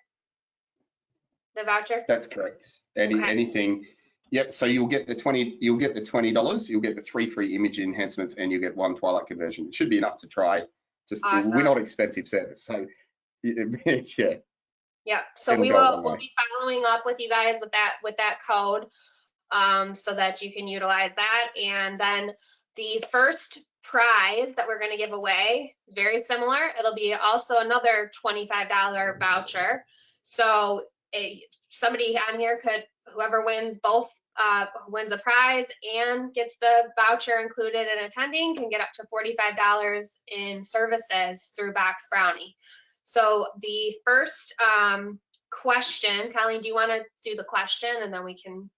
The voucher? That's correct. Anything. Yep. So you'll get the $20. You'll get the 3 free image enhancements, and you get 1 Twilight Conversion. It should be enough to try. Just awesome. We're not expensive service, so yeah. Yeah. So we'll be following up with you guys with that code, so that you can utilize that. And then the first prize that we're going to give away is very similar. It'll be also another $25 voucher. So somebody on here whoever wins both, wins a prize and gets the voucher included in attending, can get up to $45 in services through BoxBrownie. So the first question, Colleen, do you want to do the question and then we can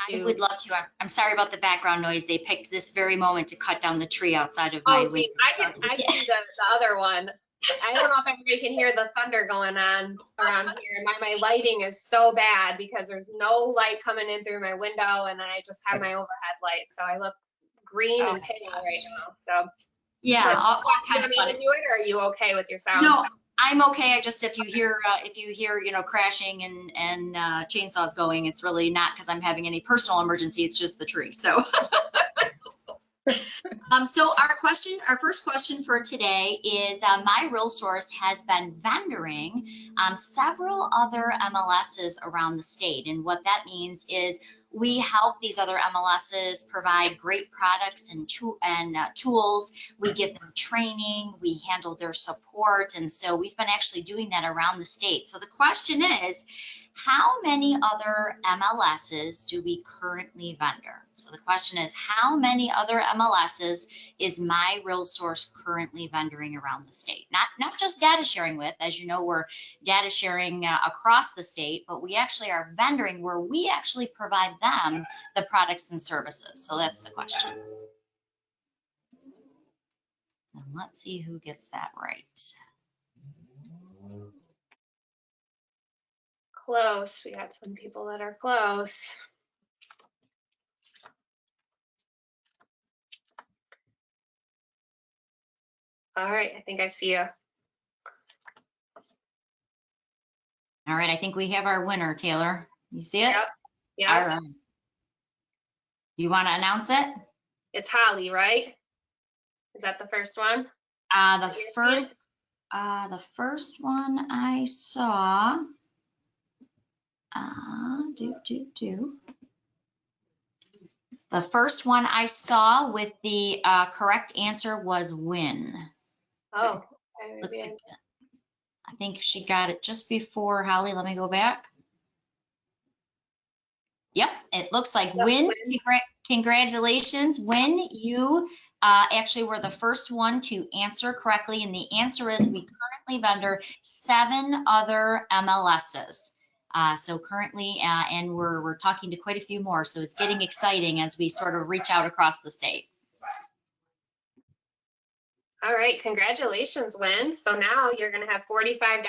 I would love to. I'm sorry about the background noise. They picked this very moment to cut down the tree outside of my window. I can do the other one. I don't know if everybody can hear the thunder going on around here. My lighting is so bad because there's no light coming in through my window, and then I just have my overhead light, so I look green and pale right now. So yeah, all kind of fun. To do it, or are you okay with your sound? No, I'm okay. I just if you hear crashing and chainsaws going, it's really not because I'm having any personal emergency. It's just the tree. So. So our first question for today is MiRealSource has been vendoring several other MLSs around the state, and what that means is we help these other MLSs provide great products and tools. We give them training, we handle their support, and so we've been actually doing that around the state. So the question is, how many other MLSs do we currently vendor? So the question is, how many other MLSs is MiRealSource currently vendoring around the state? Not just data sharing with, as you know, we're data sharing across the state, but we actually are vendoring where we actually provide them the products and services. So that's the question. And let's see who gets that right. Close. We got some people that are close. All right, I think I see you. All right, I think we have our winner, Taylor. You see it? Yep. Yep. All right. You want to announce it? It's Holly, right? Is that the first one? The first one I saw. The first one I saw with the correct answer was Win. Oh, I think she got it just before Holly. Let me go back. Yep, it looks like Win. Congratulations, Win. You actually were the first one to answer correctly, and the answer is we currently vendor 7 other MLSs. So currently, and we're talking to quite a few more, so it's getting exciting as we sort of reach out across the state. All right, congratulations, Win. So now you're going to have $45,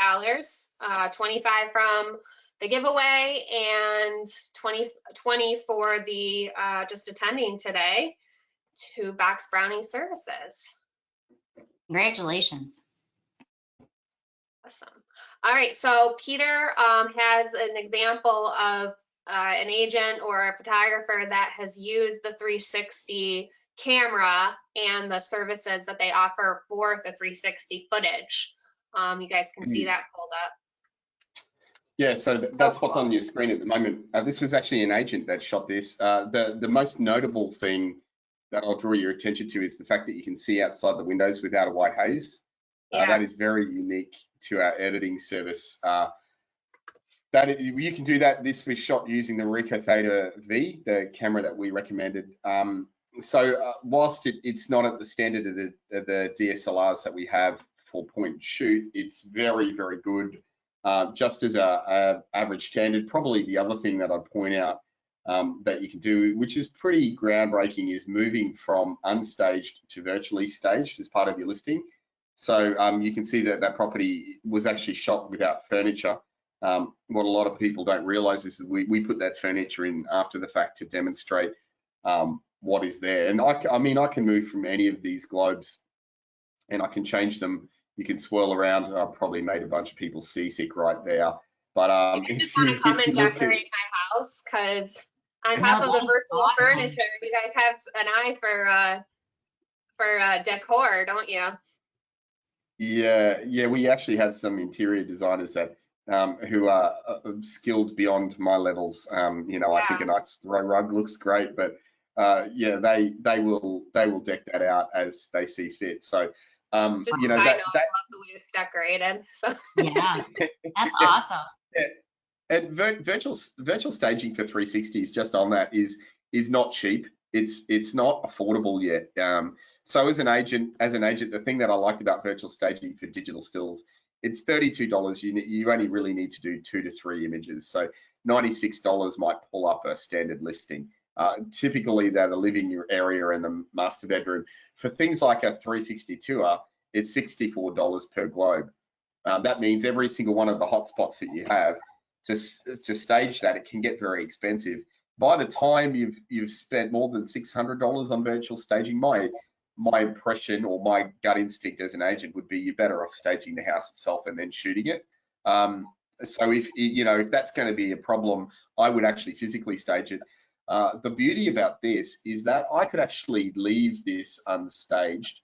$25 from the giveaway, and 20 for the just attending today to BoxBrownie's services. Congratulations. Awesome. All right, so Peter has an example of an agent or a photographer that has used the 360 camera and the services that they offer for the 360 footage. You guys can see that pulled up. Yeah, so that's what's on your screen at the moment. This was actually an agent that shot this. The most notable thing that I'll draw your attention to is the fact that you can see outside the windows without a white haze. That is very unique to our editing service. You can do that. This was shot using the Ricoh Theta V, the camera that we recommended. Whilst it's not at the standard of the DSLRs that we have for point and shoot, it's very, very good. Just as a average standard. Probably the other thing that I'd point out that you can do, which is pretty groundbreaking, is moving from unstaged to virtually staged as part of your listing. So you can see that that property was actually shot without furniture. What a lot of people don't realize is that we put that furniture in after the fact to demonstrate what is there. And I mean, I can move from any of these globes and I can change them. You can swirl around. I probably made a bunch of people seasick right there. But I just want to come and decorate my house, because on top of the virtual furniture, you guys have an eye for decor, don't you? Yeah, we actually have some interior designers that who are skilled beyond my levels. You know, I think a nice throw rug looks great, but yeah, they will deck that out as they see fit. So you know, I love the way it's decorated. So yeah, that's awesome. Yeah. And virtual staging for 360s, just on that, is not cheap. It's not affordable yet. So as an agent, the thing that I liked about virtual staging for digital stills, it's $32. You only really need to do 2 to 3 images. So $96 might pull up a standard listing. Typically, they're the living area and the master bedroom. For things like a 360 tour, it's $64 per globe. That means every single one of the hotspots that you have, to stage that, it can get very expensive. By the time you've spent more than $600 on virtual staging, my impression or my gut instinct as an agent would be you're better off staging the house itself and then shooting it. So if that's going to be a problem, I would actually physically stage it. The beauty about this is that I could actually leave this unstaged.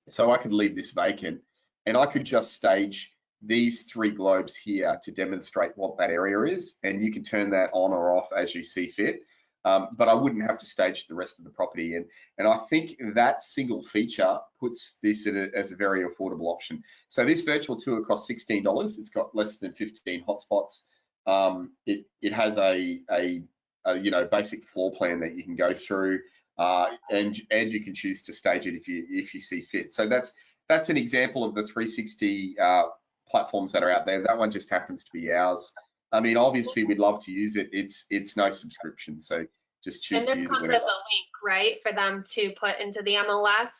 So I could leave this vacant and I could just stage these 3 globes here to demonstrate what that area is, and you can turn that on or off as you see fit. But I wouldn't have to stage the rest of the property, and I think that single feature puts this as a very affordable option. So this virtual tour costs $16. It's got less than 15 hotspots. It has a basic floor plan that you can go through, and you can choose to stage it if you see fit. So that's an example of the 360 platforms that are out there. That one just happens to be ours. I mean, obviously we'd love to use it. It's no subscription, so just choose to use it. And this comes as a link, right, for them to put into the MLS?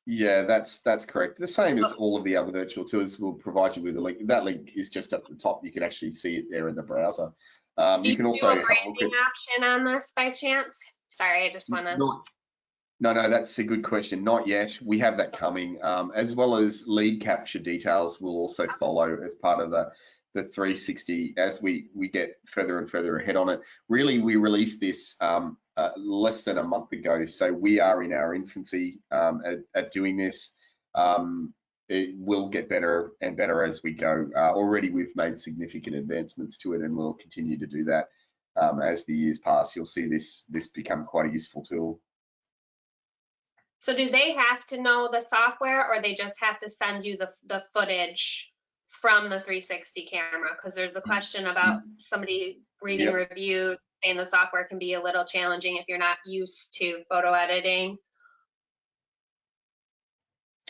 Yeah, that's correct. The same as all of the other virtual tours will provide you with a link. That link is just at the top. You can actually see it there in the browser. Do you can also do a branding option on this by chance? Sorry, I just want to. No, that's a good question. Not yet. We have that coming, as well as lead capture details will also follow as part of the 360 as we get further and further ahead on it. Really, we released this less than a month ago, so we are in our infancy at doing this. It will get better and better as we go. Already we've made significant advancements to it, and we'll continue to do that as the years pass. You'll see this become quite a useful tool. So do they have to know the software, or they just have to send you the footage from the 360 camera? Because there's a question about somebody reading reviews saying the software can be a little challenging if you're not used to photo editing.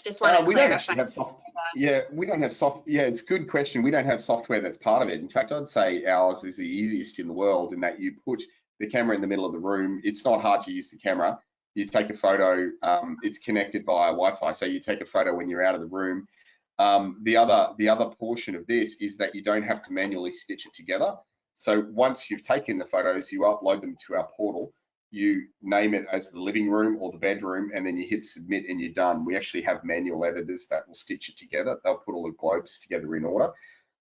Just want to we clarify. don't actually have software. Yeah, we don't have software. Yeah, it's a good question. We don't have software that's part of it. In fact, I'd say ours is the easiest in the world in that you put the camera in the middle of the room. It's not hard to use the camera. You take a photo, it's connected via Wi-Fi, so you take a photo when you're out of the room. The other portion of this is that you don't have to manually stitch it together. So once you've taken the photos, you upload them to our portal, you name it as the living room or the bedroom, and then you hit submit and you're done. We actually have manual editors that will stitch it together. They'll put all the globes together in order.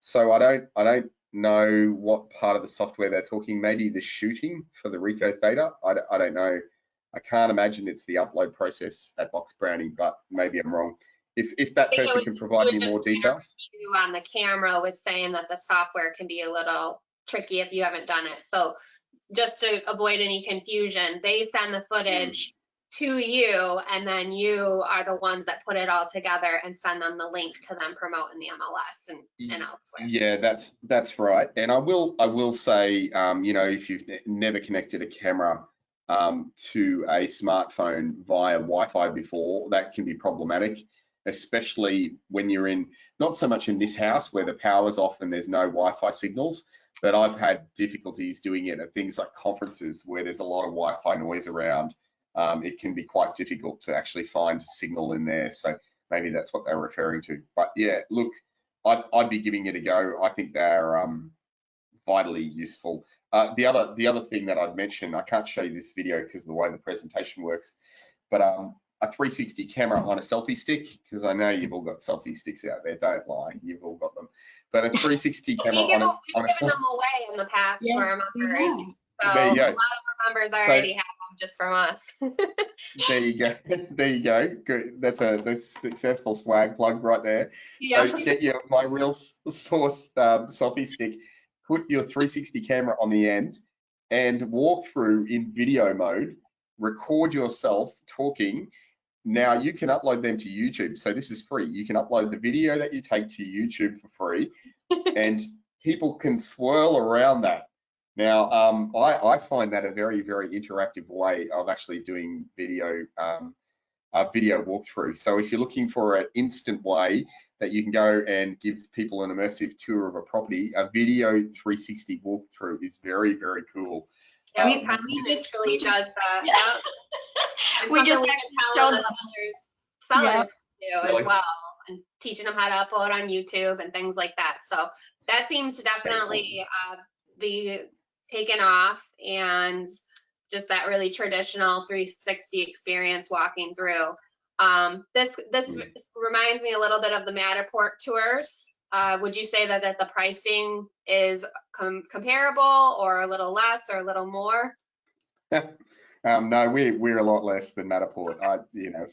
So I don't know what part of the software they're talking. Maybe the shooting for the Ricoh Theta. I don't know. I can't imagine it's the upload process at BoxBrownie, but maybe I'm wrong. If that think it person was- can provide it me was more just kind of details. you on the camera was saying that the software can be a little tricky if you haven't done it. So just to avoid any confusion, they send the footage to you, and then you are the ones that put it all together and send them the link to them promote in the MLS and elsewhere. Yeah, that's right. And I will say, you know, if you've never connected a camera to a smartphone via Wi-Fi before, that can be problematic, especially when you're in, not so much in this house where the power's off and there's no Wi-Fi signals, but I've had difficulties doing it at things like conferences where there's a lot of Wi-Fi noise around. It can be quite difficult to actually find signal in there. So maybe that's what they're referring to. But yeah, look, I'd be giving it a go. I think they're vitally useful. The other thing that I'd mention, I can't show you this video because of the way the presentation works, but a 360 camera on a selfie stick, because I know you've all got selfie sticks out there, don't lie, you've all got them. But a 360 camera on a given them away in the past Yes, for our members. So There you go. a lot of our members already have them just from us. There you go. There you go. Good. That's a successful swag plug right there. Yeah. So get your MiRealSource selfie stick, put your 360 camera on the end, and walk through in video mode. Record yourself talking. Now you can upload them to YouTube. So this is free. You can upload the video that you take to YouTube for free, and people can swirl around that. Now, I find that a very, very interactive way of actually doing video walkthrough. So if you're looking for an instant way that you can go and give people an immersive tour of a property, a video 360 walkthrough is very, very cool. Yeah, we just really does that. Yeah. And We just something actually can tell showed the them. sellers to do Really? as well, and teaching them how to upload on YouTube and things like that. So that seems to definitely be taken off, and just that really traditional 360 experience walking through. This reminds me a little bit of the Matterport tours. Would you say that the pricing is comparable, or a little less, or a little more? No, we're a lot less than Matterport. You know,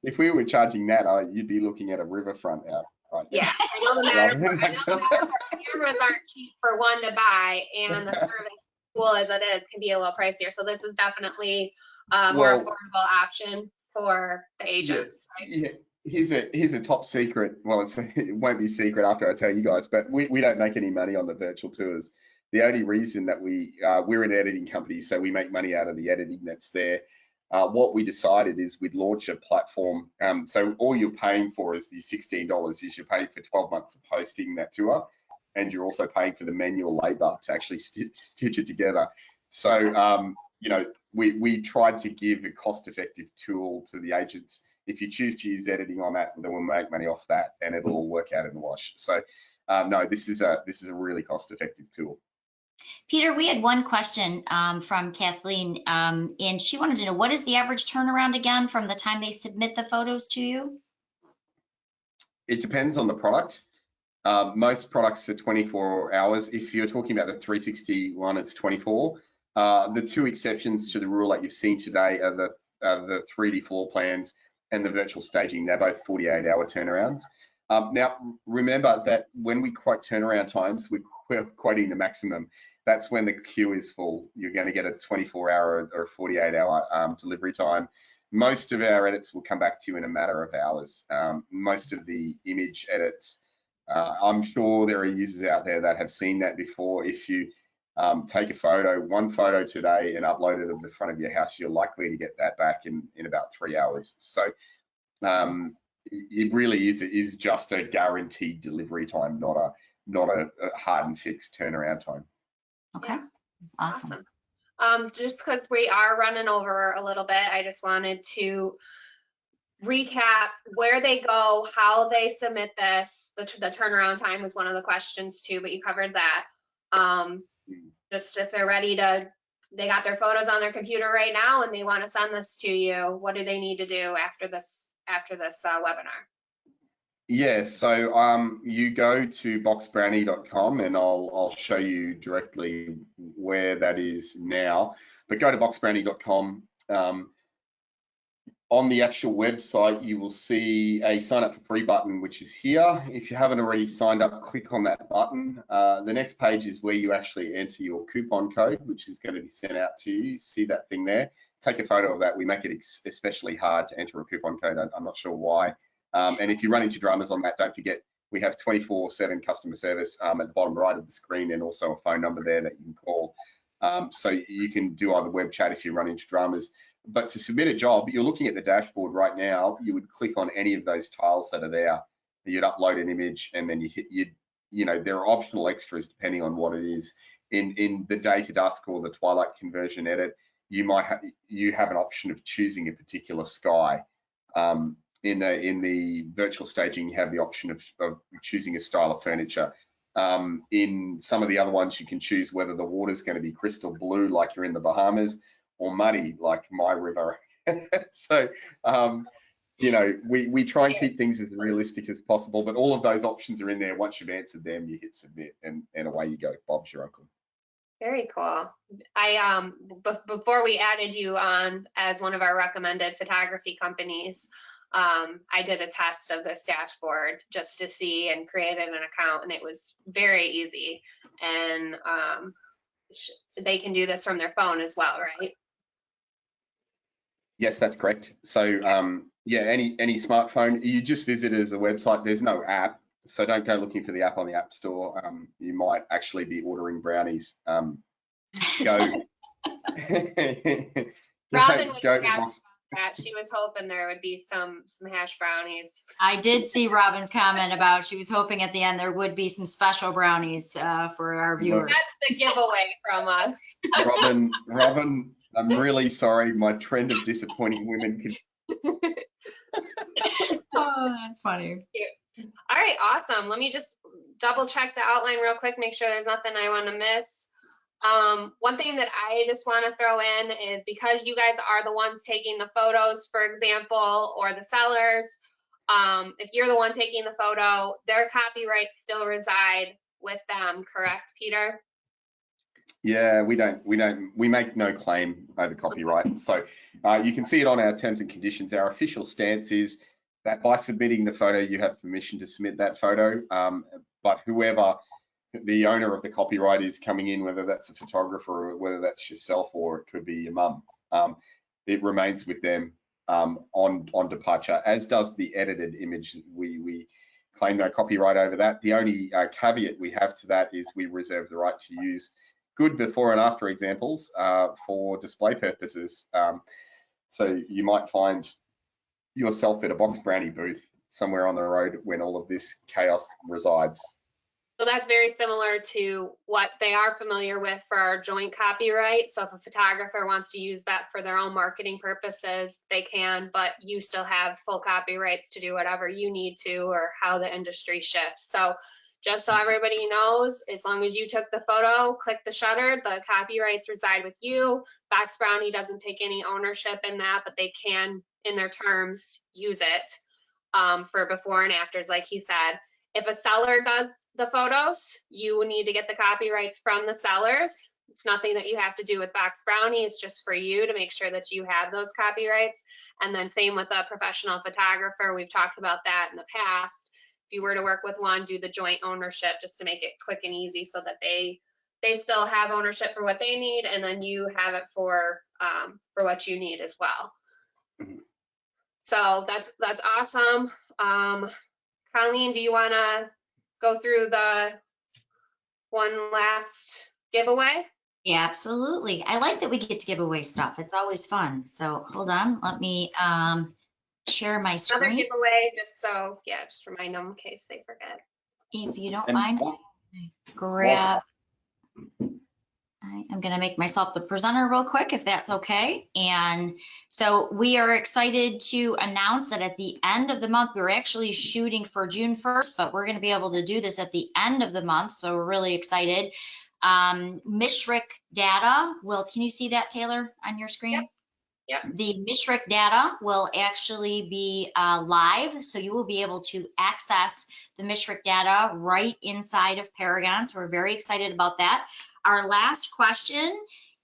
if we were charging that, you'd be looking at a riverfront out. Right now. Yeah, I know the Matterport cameras aren't cheap for one to buy, and the service, cool as it is, can be a little pricier. So this is definitely a more affordable option for the agents. Yeah, right? Yeah. Here's a top secret. Well, it won't be secret after I tell you guys, but we don't make any money on the virtual tours. The only reason that we're an editing company, so we make money out of the editing that's there. What we decided is we'd launch a platform. So all you're paying for is the $16 is you're paying for 12 months of hosting that tour, and you're also paying for the manual labor to actually stitch it together. So, you know, we tried to give a cost-effective tool to the agents. If you choose to use editing on that, then we'll make money off that, and it'll all work out in the wash. So, no, this is a really cost-effective tool. Peter, we had one question from Kathleen, and she wanted to know, what is the average turnaround again from the time they submit the photos to you? It depends on the product. Most products are 24 hours. If you're talking about the 360 one, it's 24. The two exceptions to the rule that you've seen today are the 3D floor plans and the virtual staging. They're both 48-hour turnarounds. Now, remember that when we quote turnaround times, we're quoting the maximum. That's when the queue is full. You're going to get a 24-hour or 48-hour delivery time. Most of our edits will come back to you in a matter of hours. Most of the image edits, I'm sure there are users out there that have seen that before. If you take one photo today and upload it of the front of your house, you're likely to get that back in about 3 hours. So it really is just a guaranteed delivery time, not a hard and fixed turnaround time. Okay, awesome. Just because we are running over a little bit, I just wanted to recap where they go, how they submit this. The turnaround time was one of the questions too, but you covered that. Just if they're ready to, they got their photos on their computer right now and they want to send this to you, what do they need to do after this webinar? Yeah, so you go to boxbrownie.com and I'll show you directly where that is now. But go to boxbrownie.com On the actual website, you will see a sign up for free button, which is here. If you haven't already signed up, click on that button. The next page is where you actually enter your coupon code, which is going to be sent out to you. See that thing there? Take a photo of that. We make it especially hard to enter a coupon code. I'm not sure why. And if you run into dramas on that, don't forget, we have 24/7 customer service at the bottom right of the screen, and also a phone number there that you can call. So you can do either web chat if you run into dramas. But to submit a job, you're looking at the dashboard right now, you would click on any of those tiles that are there. You'd upload an image, and then there are optional extras depending on what it is. In the day to dusk or the Twilight Conversion edit, you have an option of choosing a particular sky. In the virtual staging, you have the option of choosing a style of furniture. In some of the other ones, you can choose whether the water's going to be crystal blue like you're in the Bahamas, or muddy like my river. So we try and keep things as realistic as possible, but all of those options are in there. Once you've answered them, you hit submit, and away you go. Bob's your uncle. Very cool. Before we added you on as one of our recommended photography companies, I did a test of this dashboard just to see, and created an account, and it was very easy. And they can do this from their phone as well, right? Yes, that's correct. So yeah, any smartphone, you just visit as a website. There's no app, so don't go looking for the app on the App Store. You might actually be ordering brownies. Go. Robin was happy about that. She was hoping there would be some hash brownies. I did see Robin's comment about she was hoping at the end there would be some special brownies for our viewers. That's the giveaway from us. Robin, I'm really sorry. My trend of disappointing women. Oh, that's funny. All right, awesome. Let me just double check the outline real quick, make sure there's nothing I want to miss. One thing that I just want to throw in is, because you guys are the ones taking the photos, for example, or the sellers, if you're the one taking the photo, their copyrights still reside with them, correct, Peter? Yeah, we make no claim over copyright. So you can see it on our terms and conditions. Our official stance is that by submitting the photo, you have permission to submit that photo. But whoever the owner of the copyright is coming in, whether that's a photographer or whether that's yourself, or it could be your mum, it remains with them on departure, as does the edited image. We claim no copyright over that. The only caveat we have to that is we reserve the right to use good before and after examples for display purposes. So you might find yourself at a Box Brownie booth somewhere on the road when all of this chaos resides. So that's very similar to what they are familiar with for our joint copyright. So if a photographer wants to use that for their own marketing purposes, they can, but you still have full copyrights to do whatever you need to, or how the industry shifts. So just so everybody knows, as long as you took the photo, click the shutter, the copyrights reside with you. Box Brownie doesn't take any ownership in that, but they can, in their terms, use it for before and afters, like he said. If a seller does the photos, you need to get the copyrights from the sellers. It's nothing that you have to do with Box Brownie. It's just for you to make sure that you have those copyrights. And then same with a professional photographer. We've talked about that in the past. If you were to work with one, do the joint ownership just to make it quick and easy, so that they still have ownership for what they need, and then you have it for what you need as well. So that's awesome. Colleen, do you want to go through the one last giveaway? Yeah, absolutely. I like that we get to give away stuff. It's always fun. So hold on, let me share my screen. Another giveaway, just remind them in case they forget. If you don't mind, grab. I'm going to make myself the presenter real quick, if that's okay. And so we are excited to announce that at the end of the month, we're actually shooting for June 1st, but we're going to be able to do this at the end of the month. So we're really excited. MiRealSource data can you see that, Taylor, on your screen? Yep. The MiRealSource data will actually be live, so you will be able to access the MiRealSource data right inside of Paragon. So we're very excited about that. Our last question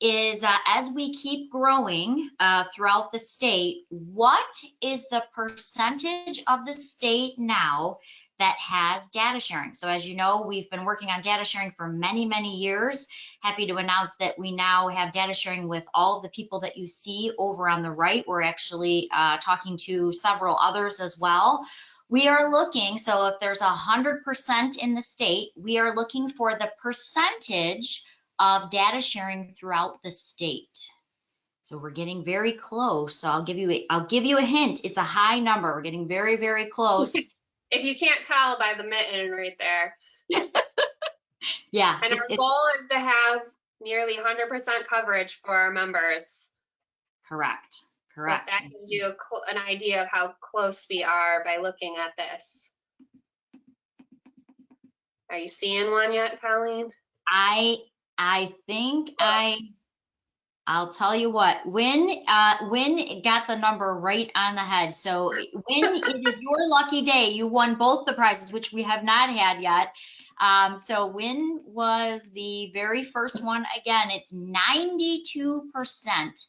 is as we keep growing throughout the state, what is the percentage of the state now that has data sharing? So as you know, we've been working on data sharing for many, many years. Happy to announce that we now have data sharing with all of the people that you see over on the right. We're actually talking to several others as well. We are looking, so if there's 100% in the state, we are looking for the percentage of data sharing throughout the state. So we're getting very close. So I'll give you a hint. It's a high number. We're getting very, very close. If you can't tell by the mitten right there. Yeah. And our goal is to have nearly 100% coverage for our members. Correct. But that gives you an idea of how close we are by looking at this. Are you seeing one yet, Colleen? I think I'll tell you what, Win got the number right on the head. So Win, it is your lucky day. You won both the prizes, which we have not had yet. So Win was the very first one. Again, it's 92%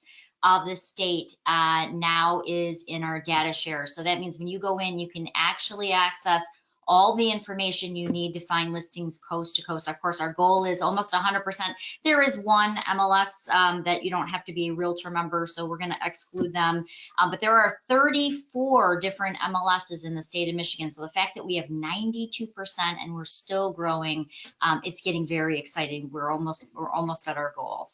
of the state now is in our data share. So that means when you go in, you can actually access all the information you need to find listings coast to coast. Of course, our goal is almost 100%. There is one MLS that you don't have to be a Realtor member, so we're going to exclude them. But there are 34 different MLSs in the state of Michigan. So the fact that we have 92% and we're still growing, it's getting very exciting. We're almost at our goal.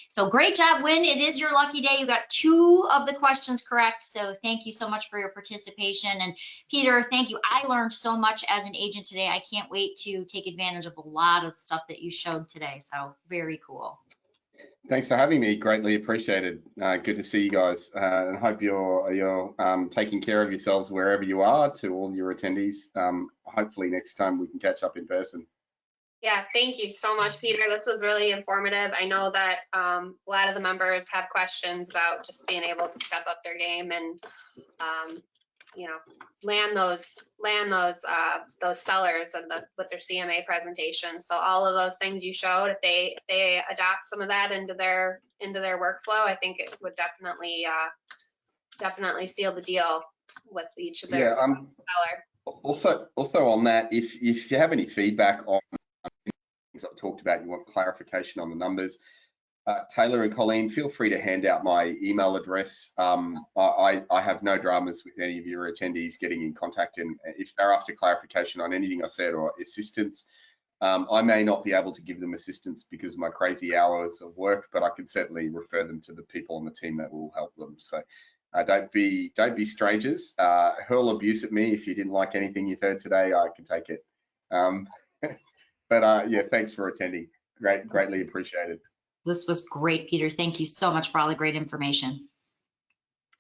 So great job, Win. It is your lucky day. You got 2 of the questions correct. So thank you so much for your participation. And Peter, thank you. I learned so much as an agent today. I can't wait to take advantage of a lot of the stuff that you showed today. So very cool. Thanks for having me. Greatly appreciated. Good to see you guys. And hope you're taking care of yourselves wherever you are. To all your attendees, hopefully next time we can catch up in person. Yeah, thank you so much, Peter. This was really informative. I know that a lot of the members have questions about just being able to step up their game and you know, land those sellers and with their CMA presentation. So all of those things you showed, if they adopt some of that into their workflow, I think it would definitely seal the deal with each of their seller. Also on that, if you have any feedback on things I've talked about, you want clarification on the numbers, Taylor and Colleen, feel free to hand out my email address. I have no dramas with any of your attendees getting in contact, and if they're after clarification on anything I said or assistance, I may not be able to give them assistance because of my crazy hours of work, but I can certainly refer them to the people on the team that will help them. So don't be strangers. Hurl abuse at me if you didn't like anything you've heard today. I can take it. But yeah, thanks for attending. Greatly appreciated. This was great, Peter. Thank you so much for all the great information.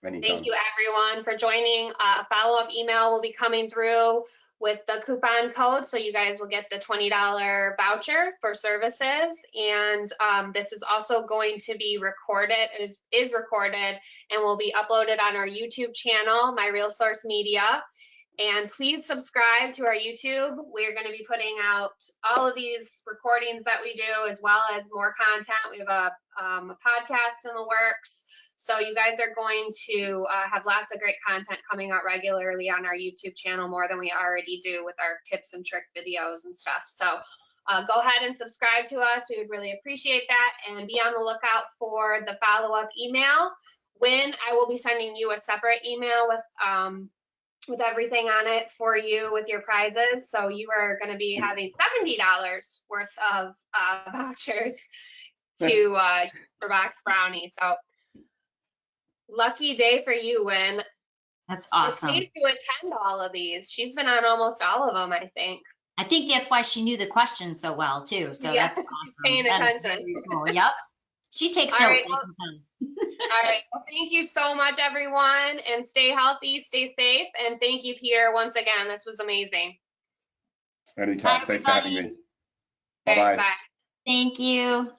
Anytime. Thank you, everyone, for joining. A follow-up email will be coming through with the coupon code, so you guys will get the $20 voucher for services. And this is also going to be recorded, is recorded, and will be uploaded on our YouTube channel, MiRealSource Media. And please subscribe to our YouTube. We're going to be putting out all of these recordings that we do, as well as more content. We have a podcast in the works. So you guys are going to have lots of great content coming out regularly on our YouTube channel, more than we already do with our tips and trick videos and stuff. So go ahead and subscribe to us. We would really appreciate that. And be on the lookout for the follow-up email. When I will be sending you a separate email with everything on it for you with your prizes. So you are going to be having $70 worth of vouchers to for BoxBrownie. So lucky day for you, Win. That's awesome. It's safe to attend all of these. She's been on almost all of them, I think. I think that's why she knew the questions so well too. So yeah, that's awesome. Paying attention. Cool. Yep. She takes notes. All right. Well, thank you so much, everyone, and stay healthy, stay safe, and thank you, Peter, once again. This was amazing. Anytime. Bye, thanks for having me. Bye. Bye-bye. Bye. Thank you.